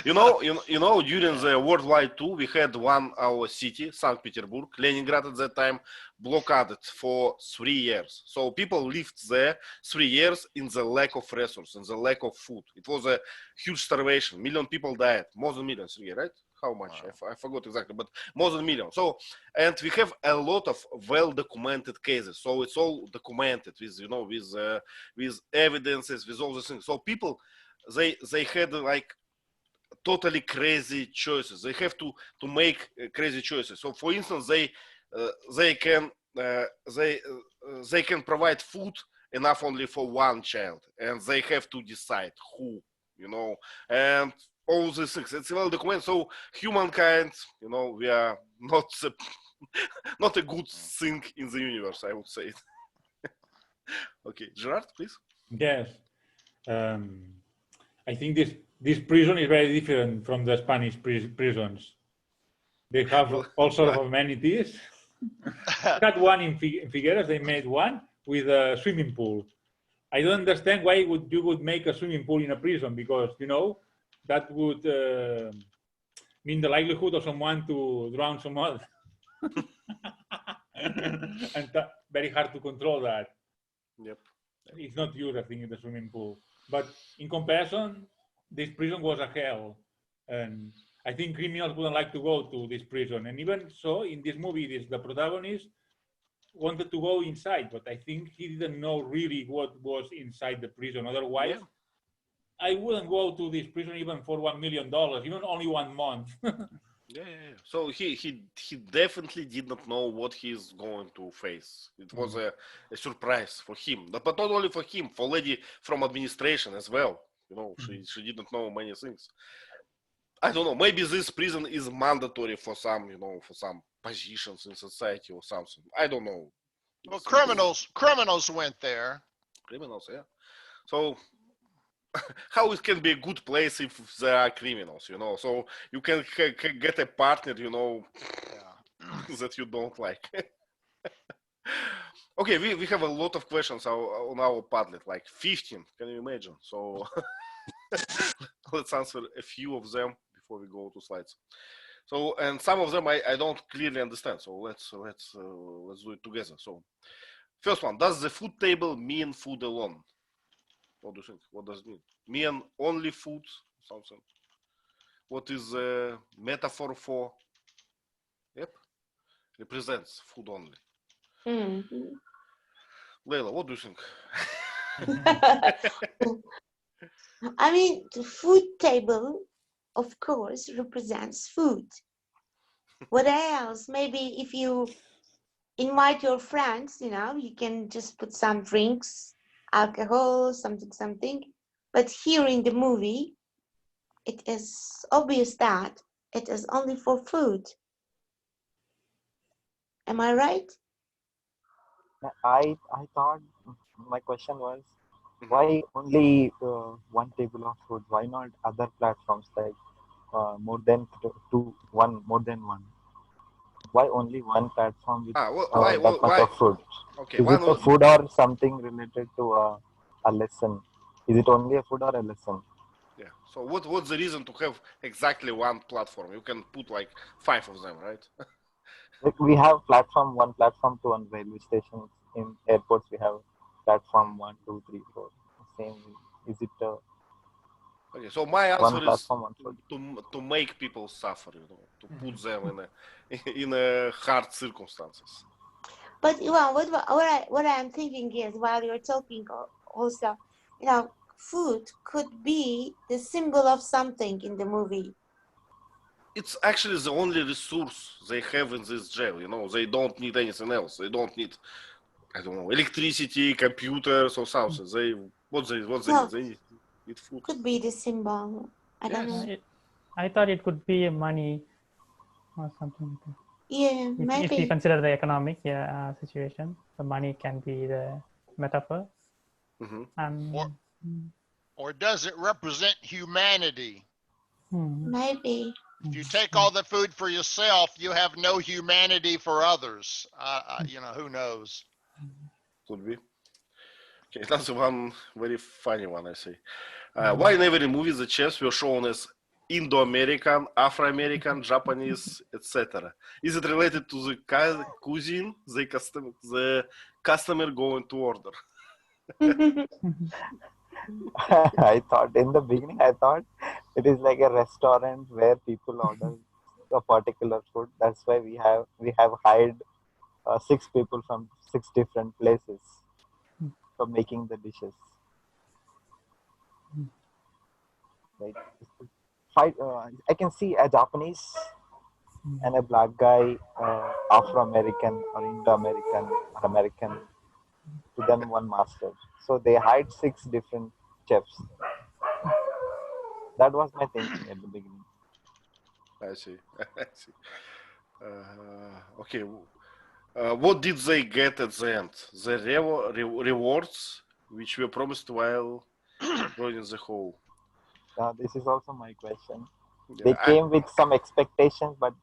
Speaker 1: During the World War II, we had our city, St. Petersburg, Leningrad at that time, blockaded for 3 years. So people lived there 3 years in the lack of resources, in the lack of food. It was a huge starvation. Million people died, more than millions, right? How much?
Speaker 7: Wow.
Speaker 1: I forgot exactly, but more than a million. So, and we have a lot of well-documented cases. So it's all documented with evidences, with all these things. So people, they had like totally crazy choices. They have to make crazy choices. So, for instance, they can provide food enough only for one child, and they have to decide who, and all these things. It's well documented. So humankind, we are not a good thing in the universe, I would say. Okay, Gerard, please.
Speaker 3: Yes. I think this prison is very different from the Spanish prisons. They have all sorts of amenities. That one in Figueres, they made one with a swimming pool. I don't understand why you would make a swimming pool in a prison, because that would mean the likelihood of someone to drown someone. And very hard to control that.
Speaker 1: Yep.
Speaker 3: It's not used, I think, in the swimming pool. But in comparison, this prison was a hell. And I think criminals wouldn't like to go to this prison. And even so, in this movie, the protagonist wanted to go inside, but I think he didn't know really what was inside the prison. Otherwise,
Speaker 1: Yeah.
Speaker 3: I wouldn't go to this prison even for $1 million, even only 1 month.
Speaker 1: Yeah. So he definitely did not know what he's going to face. It was a surprise for him, but not only for him, for lady from administration as well. She did not know many things. I don't know. Maybe this prison is mandatory for some, for some positions in society or something. I don't know.
Speaker 7: Well, criminals went there.
Speaker 1: Criminals, yeah. So how it can be a good place if there are criminals, So you can get a partner, that you don't like. Okay, we have a lot of questions on our Padlet, like 15. Can you imagine? So let's answer a few of them before we go to slides. So, and some of them I don't clearly understand. So let's do it together. So, first one: does the food table mean food alone? What do you think? What does it mean? Mean only food? Something? What is the metaphor for? Yep, represents food only.
Speaker 2: Mhm.
Speaker 1: Leila, what do you think?
Speaker 2: I mean, the food table, of course, represents food. What else? Maybe if you invite your friends, you can just put some drinks, alcohol, something. But here in the movie, it is obvious that it is only for food. Am I right?
Speaker 6: I thought my question was, why only one table of food? Why not other platforms like more than more than one? Why only one platform with
Speaker 1: Why?
Speaker 6: that much of food?
Speaker 1: Okay,
Speaker 6: Is it a food or something related to a lesson? Is it only a food or a lesson?
Speaker 1: Yeah. So what's the reason to have exactly one platform? You can put like 5 of them, right?
Speaker 6: Like we have one platform to one railway stations. In airports, we have platform 1, 2, 3, 4. Same. Is it
Speaker 1: Okay, so my
Speaker 6: one
Speaker 1: answer is
Speaker 6: platform, one food?
Speaker 1: to make people suffer, to put them in a hard circumstances.
Speaker 2: But Ivan, what I'm thinking is, while you're talking also, food could be the symbol of something in the movie.
Speaker 1: it's actually the only resource they have in this jail. You know, they don't need anything else. They don't need, I don't know, electricity, computers, or something. What they
Speaker 2: Well,
Speaker 1: need? They need food.
Speaker 2: could be the symbol. I don't
Speaker 1: Yes.
Speaker 2: know.
Speaker 5: I thought it could be money or something like that.
Speaker 2: Yeah,
Speaker 5: If you
Speaker 2: maybe.
Speaker 5: consider the economic situation, the money can be the metaphor.
Speaker 1: Mhm.
Speaker 5: And
Speaker 7: Or does it represent humanity?
Speaker 2: Maybe.
Speaker 7: If you take all the food for yourself, you have no humanity for others. You know, who knows?
Speaker 1: Could be. Okay, that's one very funny one, I say. Why in every movie the chefs were shown as Indo-American, Afro-American, Japanese, etc.? Is it related to the cuisine the customer going to order?
Speaker 6: I thought in the beginning, I thought it is like a restaurant where people order a particular food. That's why we have hired 6 people from 6 different places for making the dishes. Right? I can see a Japanese and a black guy, Afro-American or Indo-American or American, to then one master. So they hired 6 different chefs. That was my thinking at the beginning.
Speaker 1: I see. I see. Okay. What did they get at the end? The rewards which were promised while joining the whole.
Speaker 6: This is also my question.
Speaker 1: Yeah,
Speaker 6: They came with some expectations, but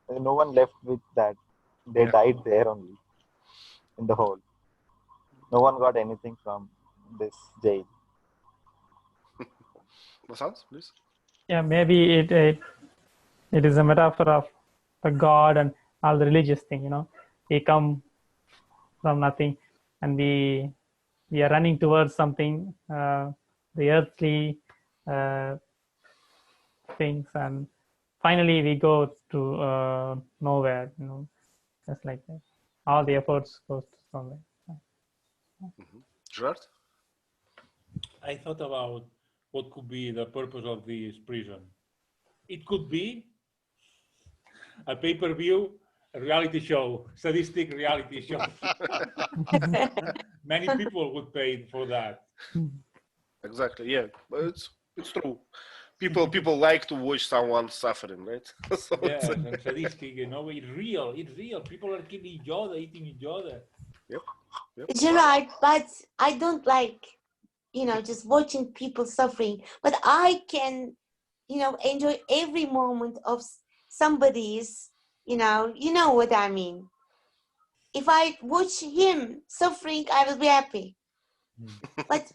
Speaker 6: no one left with that. They died there only in the hole. No one got anything from this jail.
Speaker 1: Vasant, please.
Speaker 5: yeah, maybe it is a metaphor of the God and all the religious thing. You know, we come from nothing, and we are running towards something, the earthly things, and finally we go to nowhere. You know, just like that. All the efforts goes to somewhere.
Speaker 1: Gerard?
Speaker 3: I thought about what could be the purpose of this prison. It could be a pay-per-view reality show, sadistic reality show. Many people would pay for that.
Speaker 1: Exactly. Yeah, but it's true. People like to watch someone suffering, right? So
Speaker 3: Yes, and sadistic, you know, it's real. It's real. People are killing each other, eating each other.
Speaker 1: Yep.
Speaker 2: Gerard, but I don't like, just watching people suffering. But I can, enjoy every moment of somebody's, you know what I mean. If I watch him suffering, I will be happy. But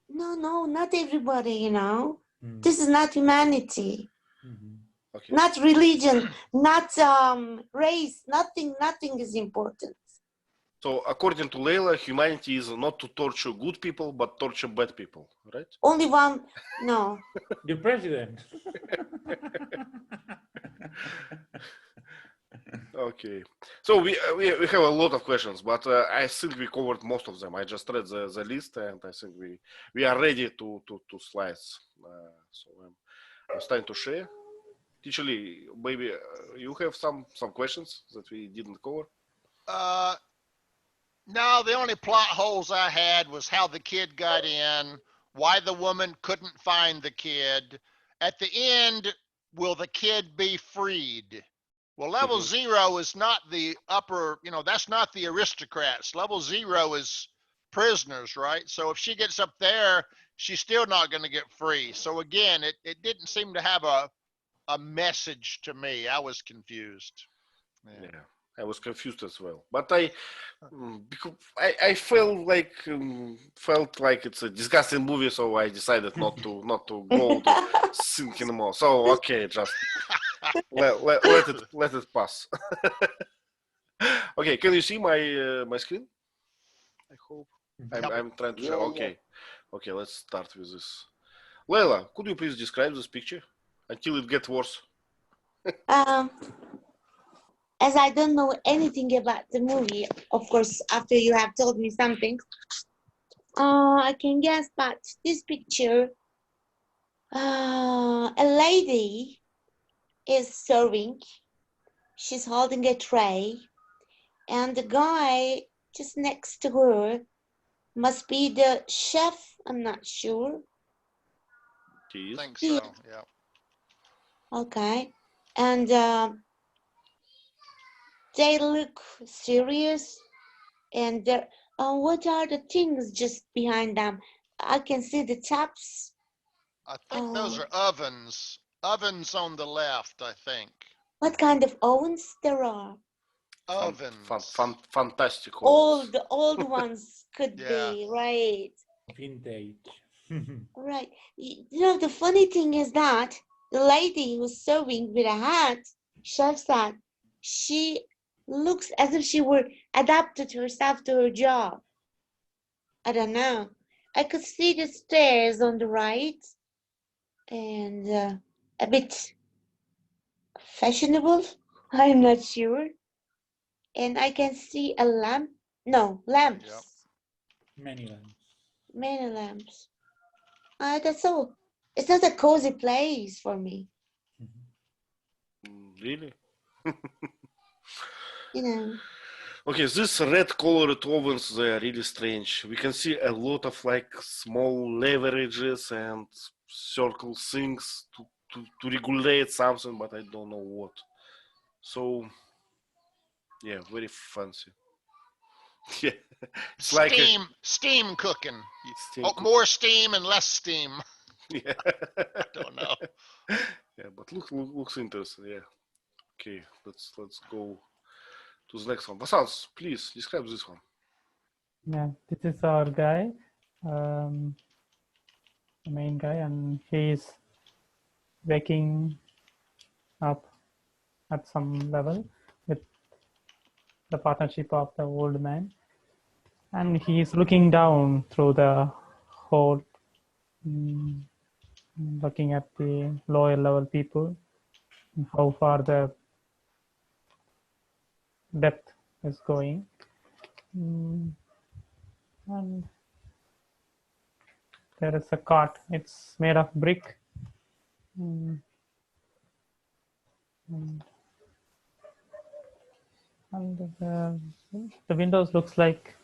Speaker 2: no, not everybody, This is not humanity.
Speaker 1: Okay.
Speaker 2: Not religion, not race, nothing is important.
Speaker 1: So according to Leila, humanity is not to torture good people, but torture bad people, right?
Speaker 2: Only one, no.
Speaker 3: The president.
Speaker 1: Okay. So we have a lot of questions, but I think we covered most of them. I just read the list, and I think we are ready to slides. So I'm starting to share. Teacher Lee, maybe you have some questions that we didn't cover?
Speaker 7: No, the only plot holes I had was how the kid got in, why the woman couldn't find the kid. At the end, will the kid be freed? Well, level 0 is not the upper, that's not the aristocrats. Level 0 is prisoners, right? So if she gets up there, she's still not going to get free. So again, it didn't seem to have a message to me. I was confused.
Speaker 1: Yeah, I was confused as well. But I felt like it's a disgusting movie, so I decided not to go to thinking more. So okay, just let it pass. Okay, can you see my screen? I hope. I'm trying to show. Okay, let's start with this. Leila, could you please describe this picture until it gets worse?
Speaker 2: As I don't know anything about the movie, of course, after you have told me something, I can guess, but this picture, A lady is serving. She's holding a tray, and the guy just next to her must be the chef. I'm not sure.
Speaker 1: Cheese.
Speaker 7: Think
Speaker 2: Yeah.
Speaker 7: so, yeah.
Speaker 2: Okay, and they look serious, and they're. What are the things just behind them? I can see the taps.
Speaker 7: I think those are ovens. Ovens on the left, I think.
Speaker 2: What kind of ovens there are?
Speaker 7: Ovens.
Speaker 1: Fantastic. ovens.
Speaker 2: The old ones could
Speaker 7: Yeah.
Speaker 2: be, right?
Speaker 3: Vintage.
Speaker 2: Right. You know, the funny thing is that the lady who's serving with a hat, chef's hat, she looks as if she were adapted herself to her job. I don't know. I could see the stairs on the right and a bit fashionable. I'm not sure. And I can see a lamp. No, lamps.
Speaker 7: Yep.
Speaker 3: Many lamps.
Speaker 2: Many lamps. That's all. It's not a cozy place for me.
Speaker 1: Really?
Speaker 2: You know.
Speaker 1: Okay, this red colored ovens, they are really strange. We can see a lot of like small leverages and circle things to regulate something, but I don't know what. So, yeah, very fancy. Yeah, it's like a
Speaker 7: Steam cooking.
Speaker 1: steam
Speaker 7: Oh,
Speaker 1: cook-
Speaker 7: more steam and less steam.
Speaker 1: Yeah.
Speaker 7: I don't know.
Speaker 1: Yeah, but looks interesting. Yeah. Okay, let's go to the next one. Vasants, please describe this one.
Speaker 5: Yeah, this is our guy, the main guy, and he's waking up at some level with the partnership of the old man, and he's looking down through the hole, looking at the lower level people, and how far the depth is going. And there is a cart. It's made of brick. And the windows looks like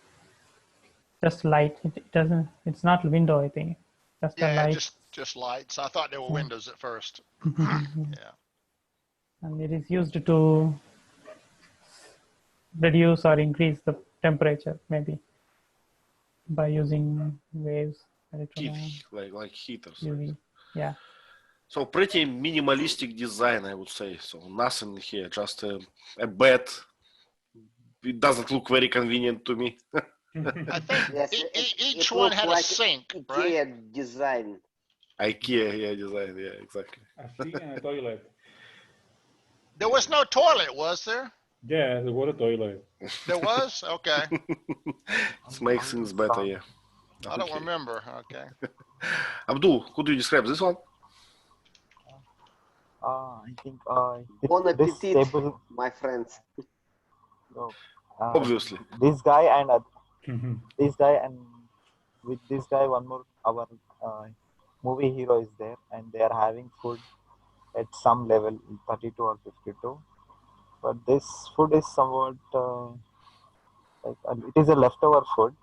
Speaker 5: just light. It doesn't. It's not window, I think. Just a
Speaker 7: Yeah,
Speaker 5: light.
Speaker 7: just lights. I thought they were windows at first. Yeah.
Speaker 5: And it is used to reduce or increase the temperature, maybe by using waves.
Speaker 1: Heat, like heaters.
Speaker 5: UV. Yeah.
Speaker 1: So pretty minimalistic design, I would say. So nothing here, just a bed. It doesn't look very convenient to me.
Speaker 7: I think
Speaker 4: Yes,
Speaker 7: each
Speaker 4: it
Speaker 7: one
Speaker 4: looks
Speaker 7: had
Speaker 4: like
Speaker 7: a sink, right?
Speaker 4: IKEA design.
Speaker 1: IKEA, yeah, design, yeah, exactly.
Speaker 3: A sink and a toilet.
Speaker 7: There was no toilet, was there?
Speaker 3: Yeah, the water toilet.
Speaker 7: There was? Okay.
Speaker 1: It makes things better, yeah.
Speaker 7: I don't
Speaker 1: Okay.
Speaker 7: remember. Okay.
Speaker 1: Abdul, could you describe this one?
Speaker 6: I think
Speaker 4: Bon
Speaker 6: this
Speaker 4: appetit,
Speaker 6: table,
Speaker 4: my friends.
Speaker 1: Obviously.
Speaker 6: this guy and with this guy one more our movie hero is there, and they are having food at some level 32 or 52. But this food is somewhat it is a leftover food,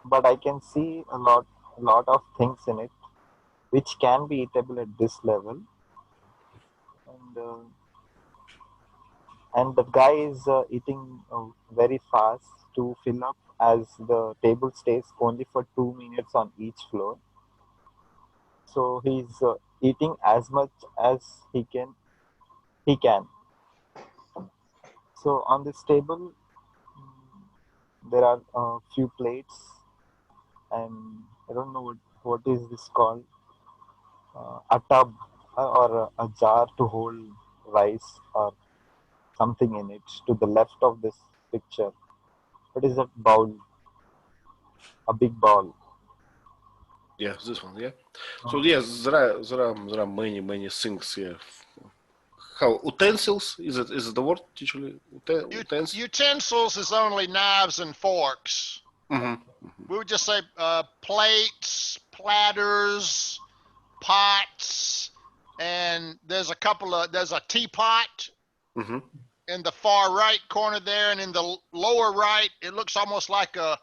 Speaker 6: but I can see a lot of things in it which can be eatable at this level. And the guy is eating very fast to fill up, as the table stays only for 2 minutes on each floor. So he's eating as much as he can. So on this table, there are a few plates, and I don't know what is this called. A tub or a jar to hold rice or something in it to the left of this picture. What is that bowl? A big bowl.
Speaker 1: Yeah, this one, yeah. So yes, there are many things here. How utensils? Is it the word usually? Utensils.
Speaker 7: Utensils is only knives and forks.
Speaker 1: Mm-hmm.
Speaker 7: We would just say plates, platters, pots, and there's a teapot
Speaker 1: Hmm.
Speaker 7: in the far right corner there, and in the lower right, it looks almost like a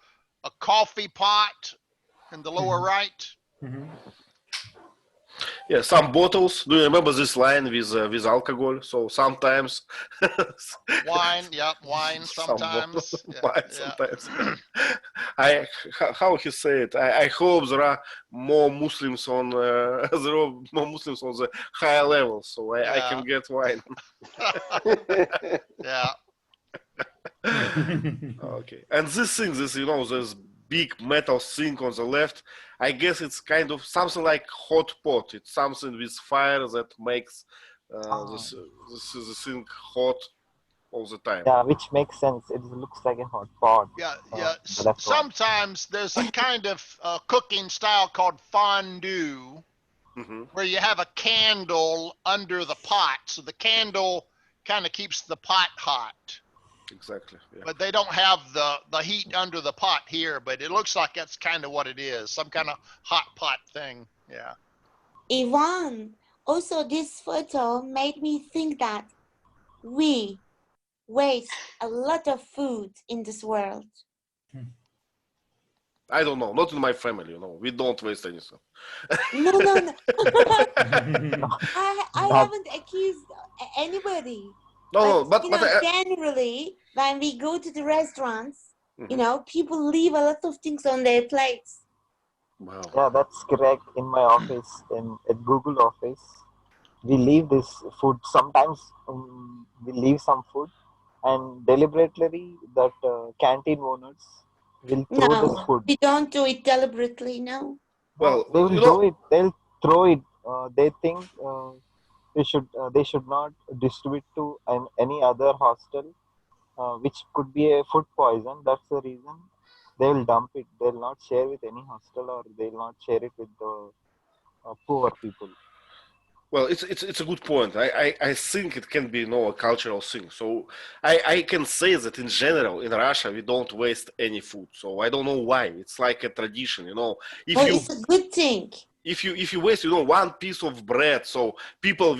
Speaker 7: coffee pot in the lower right.
Speaker 3: Mhm.
Speaker 1: Yeah, some bottles. Do you remember this line with alcohol? So sometimes
Speaker 7: Wine, yep, wine
Speaker 1: some
Speaker 7: sometimes. Yeah,
Speaker 1: wine
Speaker 7: yeah.
Speaker 1: sometimes. How he say it? I hope there are more Muslims on there are more Muslims on the higher level, so I
Speaker 7: Yeah.
Speaker 1: can get wine.
Speaker 7: Yeah.
Speaker 1: Okay. And this thing, this big metal thing on the left, I guess it's kind of something like hot pot. It's something with fire that makes this thing hot all the time.
Speaker 6: Yeah, which makes sense. It looks like a hot pot.
Speaker 7: Yeah, yeah.
Speaker 6: The left one.
Speaker 7: Sometimes there's a kind of cooking style called fondue
Speaker 1: Hmm.
Speaker 7: where you have a candle under the pot. So the candle kind of keeps the pot hot.
Speaker 1: Exactly. Yeah.
Speaker 7: But they don't have the heat under the pot here, but it looks like that's kind of what it is. Some kind of hot pot thing. Yeah.
Speaker 2: Ivan, also this photo made me think that we waste a lot of food in this world.
Speaker 1: I don't know. Not in my family, we don't waste anything.
Speaker 2: No, no, no. I
Speaker 6: That-
Speaker 2: haven't accused anybody.
Speaker 1: No,
Speaker 2: But,
Speaker 1: but
Speaker 2: generally, when we go to the restaurants,
Speaker 1: Mhm.
Speaker 2: people leave a lot of things on their plates.
Speaker 1: Wow.
Speaker 6: Yeah, that's correct. In my office, at Google office, we leave this food. Sometimes we leave some food, and deliberately that canteen owners will throw this
Speaker 2: No,
Speaker 6: food.
Speaker 2: we don't do it deliberately, no.
Speaker 1: Well,
Speaker 6: They will do it. They'll throw it. They think they should not distribute to any other hostel, which could be a food poison. That's the reason they will dump it. They'll not share with any hostel, or they'll not share it with the poor people.
Speaker 1: Well, it's a good point. I think it can be a cultural thing. So I can say that in general in Russia we don't waste any food. So I don't know why. It's like a tradition. If
Speaker 2: Well,
Speaker 1: you
Speaker 2: it's a good thing.
Speaker 1: if you waste one piece of bread, so people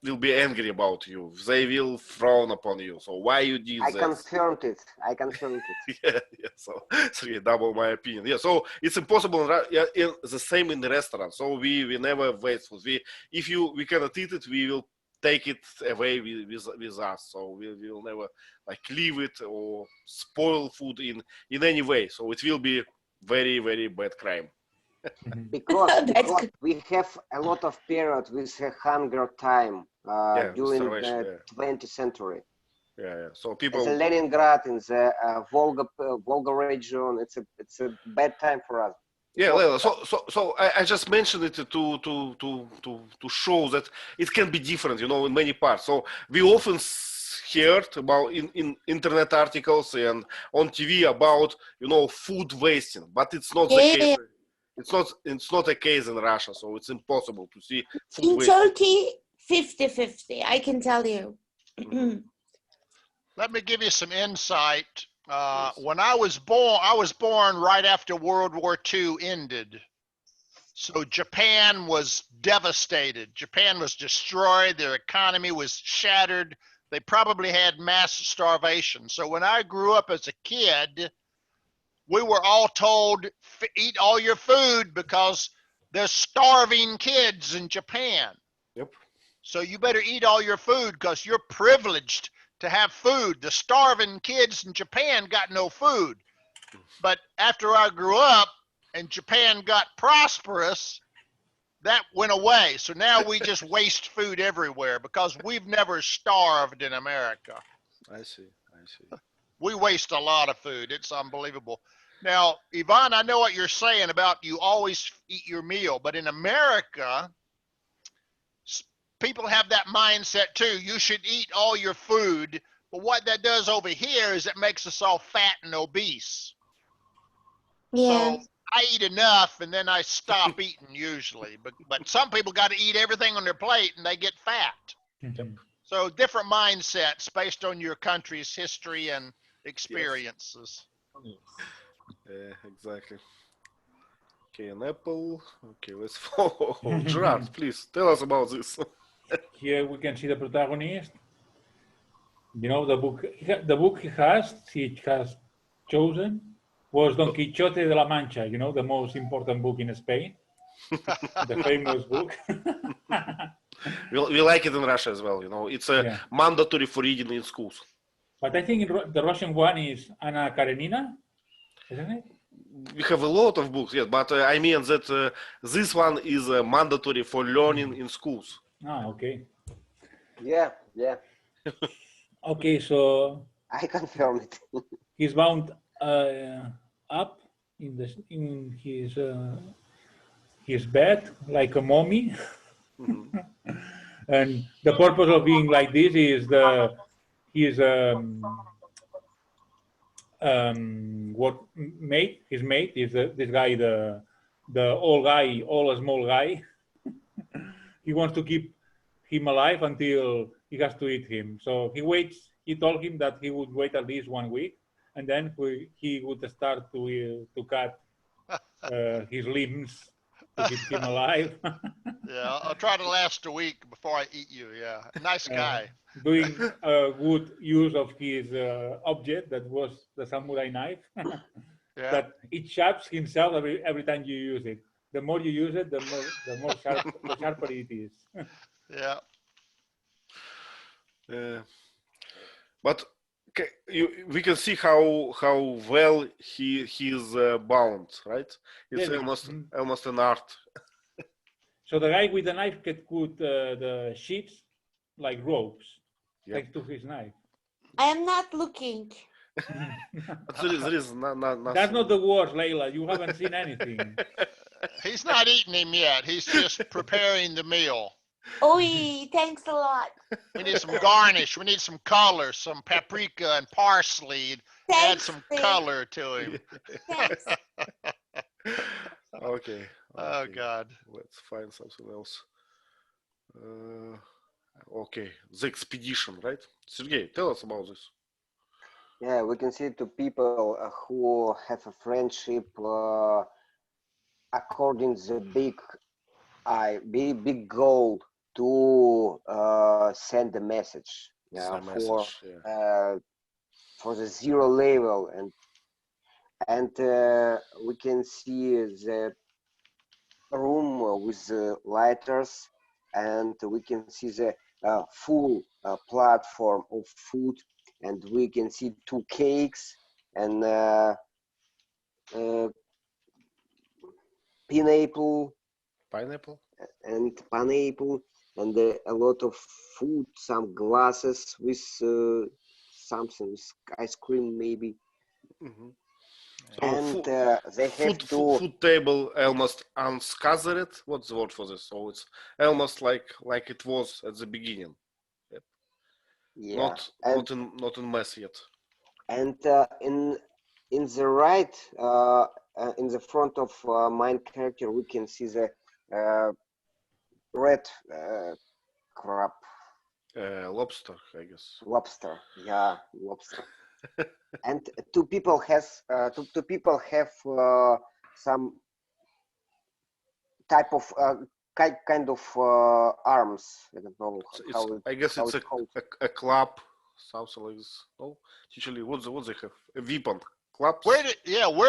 Speaker 1: will be angry about you. They will frown upon you. So why you did
Speaker 4: I
Speaker 1: this?
Speaker 4: confirmed it. I confirmed it.
Speaker 1: Yeah. So double my opinion. Yeah. So it's impossible. In the same in the restaurant. So we never waste food. We cannot eat it, we will take it away with us. So we will never like leave it or spoil food in any way. So it will be very, very bad crime.
Speaker 4: Because
Speaker 2: That's good.
Speaker 4: we have a lot of period with a hunger time
Speaker 1: Yeah,
Speaker 4: during
Speaker 1: starvation,
Speaker 4: the 20th century.
Speaker 1: Yeah. So
Speaker 4: It's
Speaker 1: people.
Speaker 4: in Leningrad, in the Volga region. It's a bad time for us.
Speaker 1: Yeah,
Speaker 4: Well,
Speaker 1: Leila, so I just mentioned it to show that it can be different, in many parts. So we often heard about in internet articles and on TV about food wasting, but it's not the case.
Speaker 2: Yeah.
Speaker 1: It's not a case in Russia, so it's impossible to see food
Speaker 2: In
Speaker 1: wasting.
Speaker 2: Turkey, 50-50, I can tell you.
Speaker 7: Let me give you some insight.
Speaker 1: Yes.
Speaker 7: When I was born right after World War II ended. So Japan was devastated. Japan was destroyed. Their economy was shattered. They probably had mass starvation. So when I grew up as a kid, we were all told, eat all your food because there's starving kids in Japan.
Speaker 1: Yep.
Speaker 7: So you better eat all your food because you're privileged to have food. The starving kids in Japan got no food. But after I grew up and Japan got prosperous, that went away. So now we just waste food everywhere because we've never starved in America.
Speaker 1: I see.
Speaker 7: We waste a lot of food. It's unbelievable. Now, Yvonne, I know what you're saying about you always eat your meal, but in America, people have that mindset too. You should eat all your food. But what that does over here is it makes us all fat and obese.
Speaker 2: Yeah.
Speaker 7: So I eat enough and then I stop eating usually. But some people got to eat everything on their plate and they get fat. So different mindsets based on your country's history and experiences.
Speaker 1: Exactly. Okay, an apple. Okay, let's follow. Gerard, please tell us about this.
Speaker 3: Here we can see the protagonist. You know, the book he has chosen was Don Quixote de la Mancha, you know, the most important book in Spain, the famous book.
Speaker 1: We like it in Russia as well, you know. It's
Speaker 3: Yeah.
Speaker 1: mandatory for reading in schools.
Speaker 3: But I think the Russian one is Anna Karenina, isn't it?
Speaker 1: We have a lot of books, yes, but I mean that this one is mandatory for learning in schools.
Speaker 3: Ah, okay.
Speaker 4: Yeah, yeah,
Speaker 3: Okay, so
Speaker 4: I confirm it.
Speaker 3: he's bound up in his bed like a mummy.
Speaker 1: Mhm.
Speaker 3: And the purpose of being like this is his his mate is this guy, the old guy, old small guy. He wants to keep him alive until he has to eat him. So he told him that he would wait at least 1 week, and then he would start to cut his limbs to keep him alive.
Speaker 7: Yeah, I'll try to last a week before I eat you. Yeah, nice guy.
Speaker 3: Doing good use of his object that was the samurai knife.
Speaker 7: Yeah,
Speaker 3: That it sharps himself every time you use it. The more you use it, the more sharper it is.
Speaker 7: yeah.
Speaker 1: But we can see how well he's bound, right? It's
Speaker 3: Yeah.
Speaker 1: almost an art.
Speaker 3: So the guy with the knife could cut the sheets like ropes,
Speaker 1: Yep.
Speaker 3: thanks to his knife.
Speaker 2: I am not looking.
Speaker 1: But there is nothing.
Speaker 3: That's not the worst, Layla. You haven't seen anything.
Speaker 7: He's not eating him yet. He's just preparing the meal.
Speaker 2: Oi, thanks a lot.
Speaker 7: We need some garnish. We need some color, some paprika and parsley. Add
Speaker 2: Thanks,
Speaker 7: some
Speaker 2: Steve.
Speaker 7: color to him.
Speaker 2: Thanks.
Speaker 1: Okay.
Speaker 7: Oh
Speaker 1: okay.
Speaker 7: God.
Speaker 1: Let's find something else. Okay, the expedition, right? Sergey, tell us about this.
Speaker 4: Yeah, we can see two people who have a friendship according to the big goal to send a message. Yeah,
Speaker 1: It's a message, yeah.
Speaker 4: for the zero level, and we can see the room with the lighters, and we can see the full platform of food, and we can see two cakes and pineapple
Speaker 1: Pineapple?
Speaker 4: and a lot of food, some glasses with something with ice cream maybe.
Speaker 1: Mhm.
Speaker 4: And they have
Speaker 1: Food,
Speaker 4: to
Speaker 1: food table almost unscattered. What's the word for this? So it's almost like it was at the beginning.
Speaker 4: yeah,
Speaker 1: Not in mess yet.
Speaker 4: and in the right in the front of main character we can see the red crab
Speaker 1: Lobster, I guess.
Speaker 4: lobster, yeah, lobster. And two people have some type of kind of arms. I don't know how
Speaker 1: I guess
Speaker 4: how
Speaker 1: it's
Speaker 4: it's called.
Speaker 1: a club, something like this. No, usually what they have? A weapon. Clubs.
Speaker 7: Where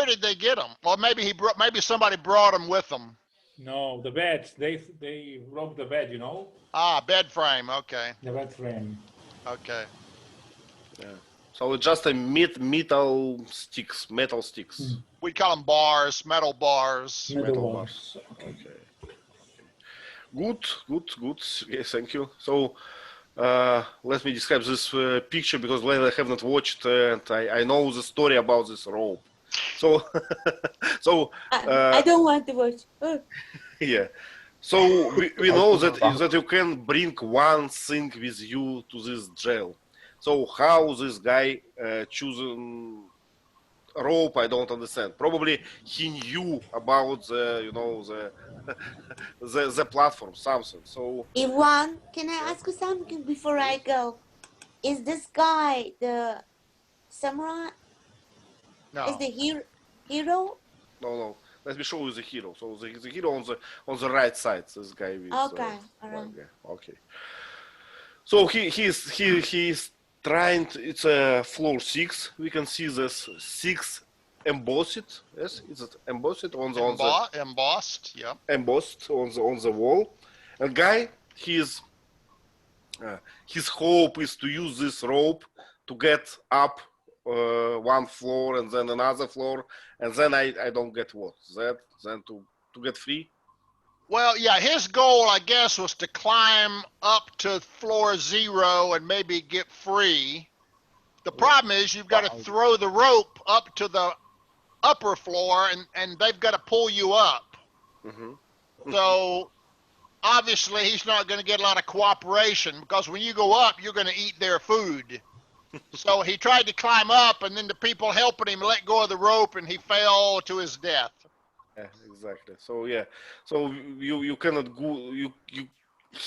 Speaker 7: did they get them? Well, maybe somebody brought them with them.
Speaker 3: No, the beds. They broke the bed, you know,
Speaker 7: Ah, bed frame. Okay.
Speaker 3: the bed frame.
Speaker 7: Okay.
Speaker 1: Yeah. So it's just a metal sticks.
Speaker 7: We call them bars, metal bars.
Speaker 1: Metal bars. Okay. Good. Yes, thank you. So let me describe this picture because Leila have not watched and I know the story about this rope. So,
Speaker 2: I don't want to watch. Oh.
Speaker 1: yeah. So we know that you can bring one thing with you to this jail. So how this guy choosing rope? I don't understand. Probably he knew about the the platform something. So
Speaker 2: Ivan, can I ask you something before I go? Is this guy the samurai?
Speaker 7: No.
Speaker 2: Is the hero?
Speaker 1: no. let me show you the hero. So the hero on the right side. This guy with
Speaker 2: Okay, all right.
Speaker 1: okay. So he's trying. It's a floor 6. We can see this 6 embossed. Yes, is it embossed on the
Speaker 7: Embossed, yeah.
Speaker 1: embossed on the wall. And guy, his hope is to use this rope to get up one floor and then another floor, and then I don't get what that then to get free.
Speaker 7: Well, yeah, his goal, I guess, was to climb up to floor 0 and maybe get free. The problem is you've got to throw the rope up to the upper floor, and they've got to pull you up.
Speaker 1: Mm-hmm.
Speaker 7: So obviously he's not going to get a lot of cooperation, because when you go up, you're going to eat their food. So he tried to climb up, and then the people helping him let go of the rope, and he fell to his death.
Speaker 1: Yeah, exactly. So yeah, so you cannot go.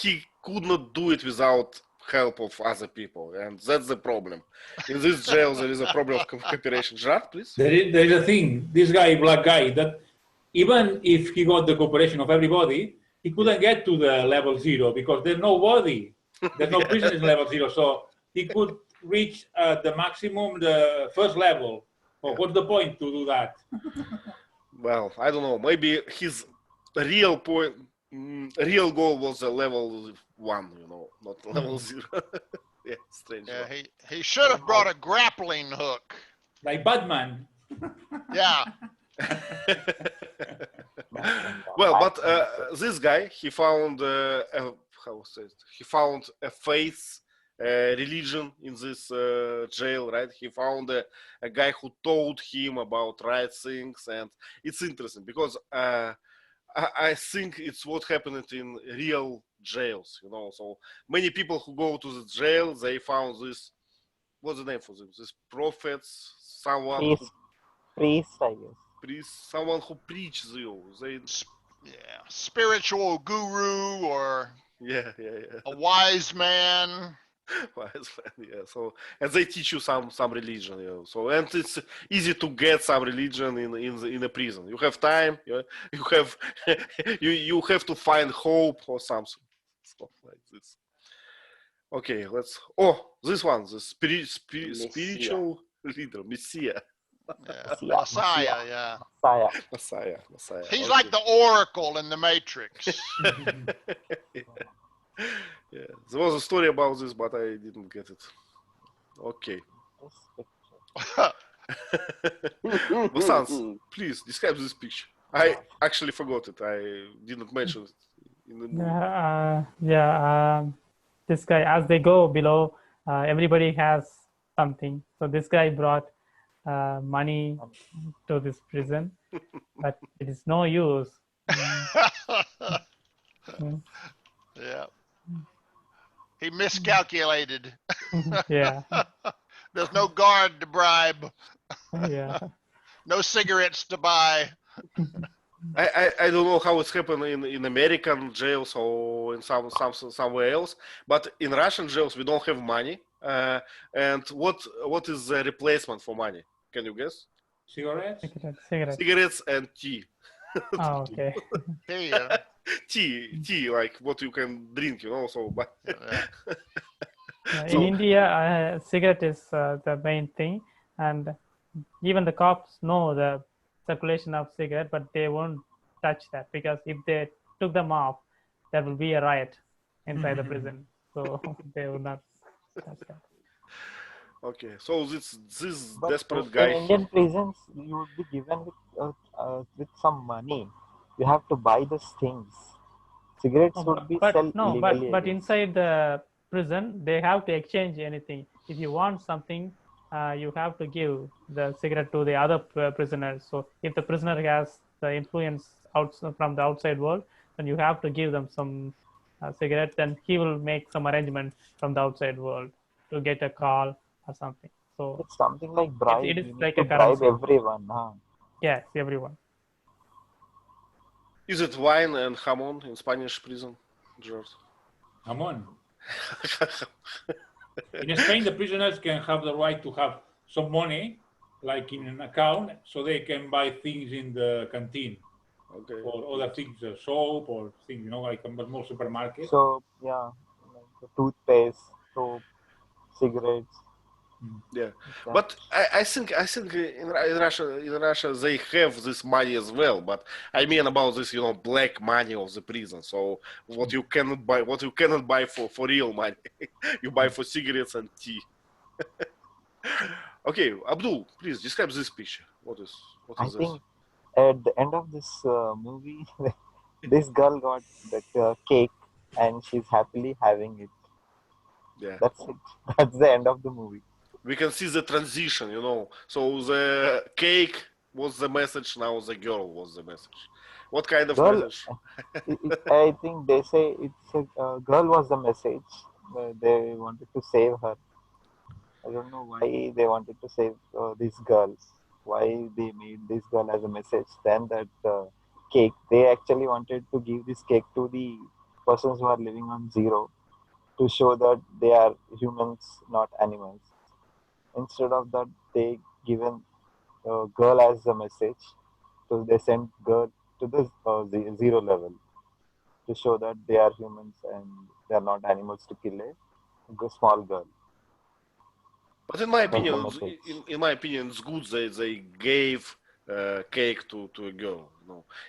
Speaker 1: He could not do it without help of other people, and that's the problem. In this jail, there is a problem of cooperation. Gerard, please.
Speaker 3: There is a thing. This guy, black guy, that even if he got the cooperation of everybody, he couldn't get to the level 0 because there's nobody. There's no prisoners in level 0, so he could reach the maximum, the first level. Well, what's the point to do that?
Speaker 1: Well, I don't know. Maybe his real real goal was a level 1, not level 0. Yeah, strange.
Speaker 7: Yeah, he should have brought a grappling hook.
Speaker 3: Like Batman.
Speaker 7: Yeah.
Speaker 1: Well, but this guy, he found he found a faith, religion in this jail, right? He found a guy who told him about right things, and it's interesting because I think it's what happened in real jails, So many people who go to the jail, they found this. What's the name for them? These prophets, someone
Speaker 6: Priest, I guess.
Speaker 1: priest, someone who preaches you. They
Speaker 7: Yeah, spiritual guru or
Speaker 1: yeah.
Speaker 7: a wise man.
Speaker 1: Wise man, yeah. So and they teach you some religion, So and it's easy to get some religion in a prison. You have time, you have you have to find hope or something, stuff like this. Okay, this one, the spiritual leader, Messiah.
Speaker 7: Yeah. Messiah, yeah.
Speaker 6: Messiah.
Speaker 1: Messiah.
Speaker 7: He's
Speaker 1: okay.
Speaker 7: like the Oracle in the Matrix.
Speaker 1: Yeah, there was a story about this, but I didn't get it. Okay. Vasants, please describe this picture. I actually forgot it. I didn't mention it in the movie.
Speaker 5: This guy, as they go below, everybody has something. So this guy brought money to this prison, but it is no use.
Speaker 7: Yeah. He miscalculated.
Speaker 5: Yeah.
Speaker 7: There's no guard to bribe.
Speaker 5: Yeah.
Speaker 7: No cigarettes to buy.
Speaker 1: I don't know how it's happened in American jails or in somewhere else, but in Russian jails we don't have money. And what is the replacement for money? Can you guess?
Speaker 3: Cigarettes?
Speaker 1: Cigarettes and tea.
Speaker 5: Oh, okay.
Speaker 7: Here.
Speaker 1: Tea, like what you can drink, So, but
Speaker 5: in India, cigarette is the main thing, and even the cops know the circulation of cigarette, but they won't touch that because if they took them off, there will be a riot inside the prison. So they will not touch that.
Speaker 1: Okay, so this
Speaker 6: But
Speaker 1: desperate guy.
Speaker 6: in Indian prisons, you would be given with some money. You have to buy these things. Cigarettes would be sold illegally.
Speaker 5: But inside the prison, they have to exchange anything. If you want something, you have to give the cigarette to the other prisoners. So if the prisoner has the influence from the outside world, then you have to give them some cigarette. Then he will make some arrangement from the outside world to get a call or something. So
Speaker 6: it's something like bribe.
Speaker 5: It is
Speaker 6: You need
Speaker 5: like
Speaker 6: to
Speaker 5: a currency.
Speaker 6: bribe everyone. Huh?
Speaker 5: Yes, everyone.
Speaker 1: Is it wine and jamon in Spanish prison, George?
Speaker 3: Jamon. In Spain, the prisoners can have the right to have some money, like in an account, so they can buy things in the canteen.
Speaker 1: Okay.
Speaker 3: or other things, soap or things, like a small supermarket.
Speaker 6: So yeah, like the toothpaste, soap, cigarettes.
Speaker 1: Yeah,
Speaker 6: Yeah.
Speaker 1: but I think in Russia they have this money as well. But I mean about this, black money of the prison. So what you cannot buy for real money, you buy for cigarettes and tea. Okay, Abdul, please describe this picture. What
Speaker 6: I
Speaker 1: is this?
Speaker 6: think at the end of this movie, this girl got that cake and she's happily having it.
Speaker 1: Yeah,
Speaker 6: That's it. That's the end of the movie.
Speaker 1: we can see the transition. So the cake was the message. Now the girl was the message. What kind of
Speaker 6: Girl,
Speaker 1: message?
Speaker 6: I think they say it's a girl was the message. They wanted to save her. I don't know why they wanted to save these girls. Why they made this girl as a message. Then that cake, they actually wanted to give this cake to the persons who are living on zero to show that they are humans, not animals. Instead of that, they given girl as a message. So they sent girl to the zero level to show that they are humans and they are not animals to kill a small girl.
Speaker 1: But in my
Speaker 6: That's the
Speaker 1: opinion,
Speaker 6: message.
Speaker 1: in my opinion, it's good they gave cake to a girl.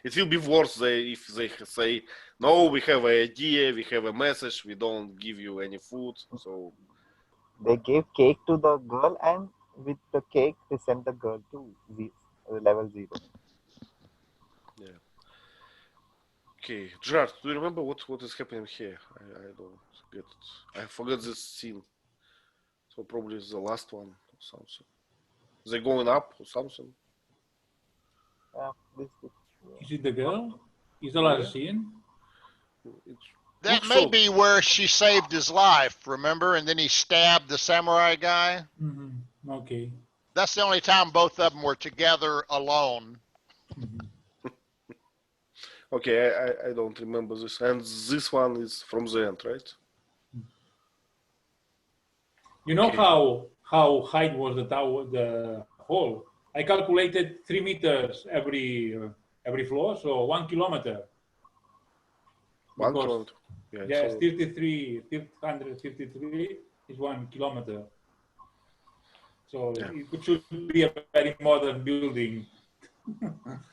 Speaker 1: It will be worse if they say, no, we have an idea, we have a message, we don't give you any food. So
Speaker 6: They gave cake to the girl, and with the cake, they sent the girl to level 0.
Speaker 1: yeah. Okay, Gerard, do you remember what is happening here? I don't get it. I forgot this scene. So probably it's the last one or something. They going up or something.
Speaker 6: This,
Speaker 3: Is it the girl? Is the last scene?
Speaker 1: It's,
Speaker 7: That
Speaker 1: looks
Speaker 7: may
Speaker 1: so-
Speaker 7: be where she saved his life, remember? And then he stabbed the samurai guy.
Speaker 3: Okay.
Speaker 7: That's the only time both of them were together alone.
Speaker 1: Okay, I don't remember this. And this one is from the end, right?
Speaker 3: You know
Speaker 1: Okay.
Speaker 3: how high was the tower, the hall? I calculated 3 meters every floor, so 1 kilometer.
Speaker 1: 1
Speaker 3: Because,
Speaker 1: kilometer. Yeah,
Speaker 3: yes,
Speaker 1: so
Speaker 3: 353 is 1 kilometer. So
Speaker 1: Yeah.
Speaker 3: it should be a very modern building.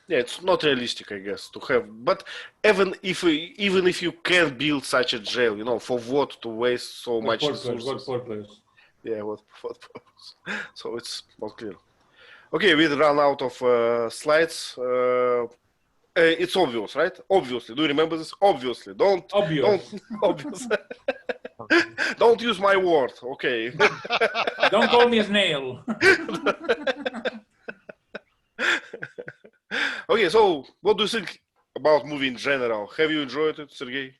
Speaker 1: yeah, it's not realistic, I guess, to have. But even if you can build such a jail, for what to waste so
Speaker 3: What
Speaker 1: much
Speaker 3: purpose?
Speaker 1: resources?
Speaker 3: What purpose?
Speaker 1: Yeah, what purpose? So it's not clear. Okay, we run out of slides. It's obvious, right? Obviously, do you remember this? Obviously, don't
Speaker 3: Obvious.
Speaker 1: obvious. Don't use my word. Okay.
Speaker 3: Don't call me a snail.
Speaker 1: Okay, so what do you think about movie in general? Have you enjoyed it, Sergey?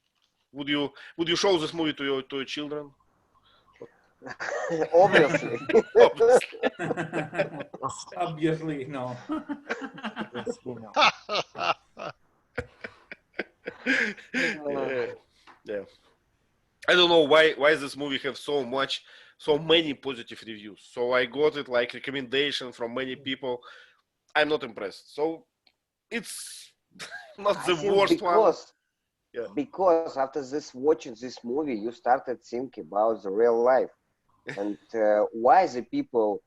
Speaker 1: Would you show this movie to your children?
Speaker 4: Obviously.
Speaker 3: Obviously, no.
Speaker 6: obviously, no.
Speaker 1: Yeah. I don't know why this movie have so many positive reviews. So I got it like recommendation from many people. I'm not impressed. So it's not
Speaker 4: I
Speaker 1: the
Speaker 4: think
Speaker 1: worst one. Yeah.
Speaker 4: because after watching this movie, you started thinking about the real life and why the people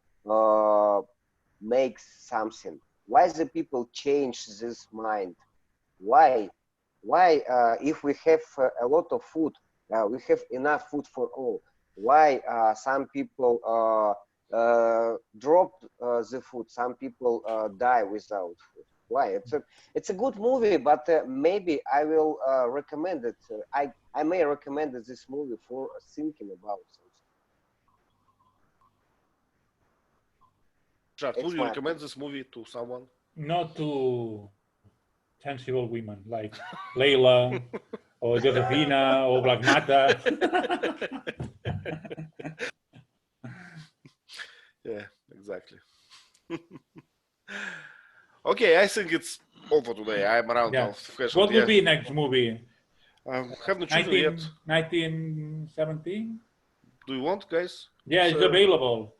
Speaker 4: make something. Why the people change this mind? Why if we have a lot of food, we have enough food for all. Why some people drop the food, some people die without food? Why? It's a good movie, but maybe I will recommend it. I may recommend this movie for thinking about something.
Speaker 1: Chart,
Speaker 4: It's
Speaker 1: would you
Speaker 4: my
Speaker 1: recommend this movie to someone?
Speaker 3: Not to sensible women like Layla or Josefina or Black Mata.
Speaker 1: Yeah, exactly. Okay, I think it's all for today. I'm around
Speaker 3: Yeah.
Speaker 1: of questions.
Speaker 3: What will
Speaker 1: Yeah.
Speaker 3: be next movie?
Speaker 1: Haven't chosen yet.
Speaker 3: 1917?
Speaker 1: Do you want, guys?
Speaker 3: Yeah, it's
Speaker 1: So-
Speaker 3: available.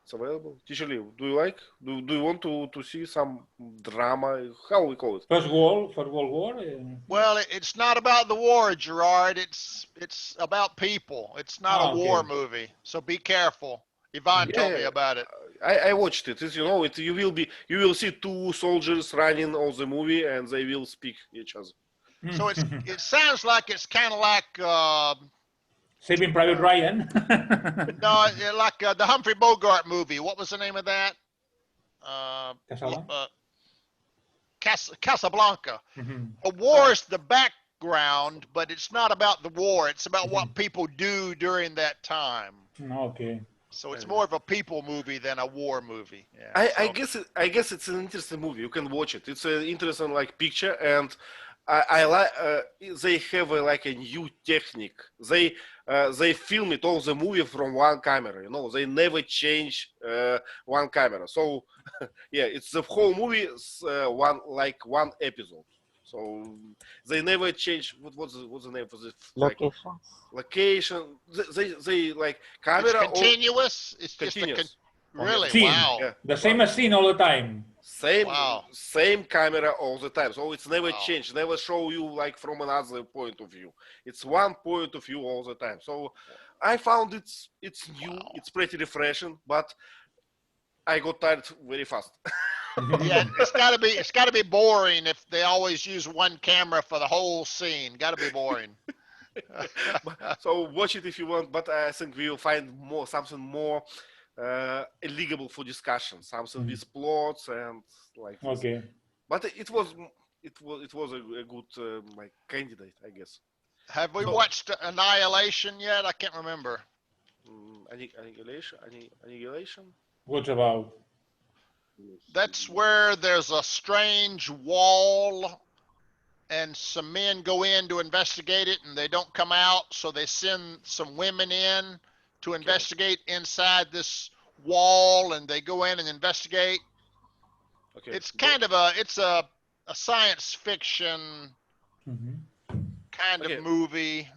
Speaker 1: It's available. Teacher Lee, do you like? Do you want to see some drama? How we call it?
Speaker 3: First World War.
Speaker 7: Well, it's not about the war, Gerard. It's about people. It's not a war
Speaker 3: Okay.
Speaker 7: movie. So be careful. Yvonne told me
Speaker 1: Yeah.
Speaker 7: about it.
Speaker 1: I watched it. It's, you know, you will see two soldiers running all the movie and they will speak each other.
Speaker 7: So it sounds like it's kind of like
Speaker 3: Saving Private Ryan.
Speaker 7: no, like the Humphrey Bogart movie. What was the name of that?
Speaker 3: Casablanca?
Speaker 7: Casablanca.
Speaker 3: Mhm.
Speaker 7: A war is the background, but it's not about the war. It's about what people do during that time.
Speaker 3: Okay.
Speaker 7: So it's more of a people movie than a war movie. Yeah.
Speaker 1: I guess it's an interesting movie. You can watch it. It's an interesting like picture, and I like they have like a new technique. They film it all the movie from one camera. You know, they never change one camera. So yeah, it's the whole movie one episode. So they never change. What's the name for this?
Speaker 6: Locations.
Speaker 1: Location. They like
Speaker 7: It's
Speaker 1: camera.
Speaker 7: continuous. It's just
Speaker 1: Continuous.
Speaker 7: really
Speaker 3: Scene.
Speaker 7: wow.
Speaker 1: Yeah.
Speaker 3: The same scene all the time.
Speaker 1: Same same camera all the time, so it's never
Speaker 7: Wow.
Speaker 1: changed, never show you like from another point of view. It's one point of view all the time. So I found it's new, it's pretty refreshing, but I got tired very fast.
Speaker 7: Yeah, it's gotta be boring if they always use one camera for the whole scene. Gotta be boring.
Speaker 1: So watch it if you want, but I think we will find something more eligible for discussion, something with plots and like this.
Speaker 3: Okay.
Speaker 1: But it was a good like candidate, I guess.
Speaker 7: Have we
Speaker 1: So-
Speaker 7: watched Annihilation yet? I can't remember.
Speaker 1: Annihilation.
Speaker 3: What's about?
Speaker 7: That's where there's a strange wall and some men go in to investigate it and they don't come out. So they send some women in to investigate inside this wall and they go in and investigate.
Speaker 1: Okay.
Speaker 7: It's kind of it's a science fiction
Speaker 3: Mhm.
Speaker 7: kind
Speaker 1: Okay.
Speaker 7: of movie.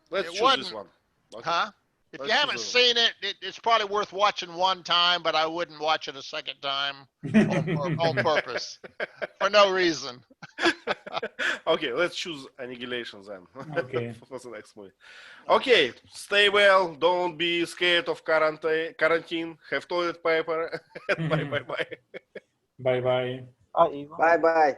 Speaker 1: Let's
Speaker 7: it
Speaker 1: choose this
Speaker 7: wasn't-
Speaker 1: one. Okay.
Speaker 7: Huh? If
Speaker 1: Let's
Speaker 7: you
Speaker 1: choose
Speaker 7: haven't
Speaker 1: this
Speaker 7: seen it, it's probably worth watching one time, but I wouldn't watch it a second time on purpose for no reason.
Speaker 1: Okay, let's choose Annihilation then.
Speaker 3: Okay.
Speaker 1: For the next movie. Okay, stay well. Don't be scared of quarantine. Have toilet paper. Bye.
Speaker 3: Bye bye.
Speaker 6: Even
Speaker 4: Bye bye.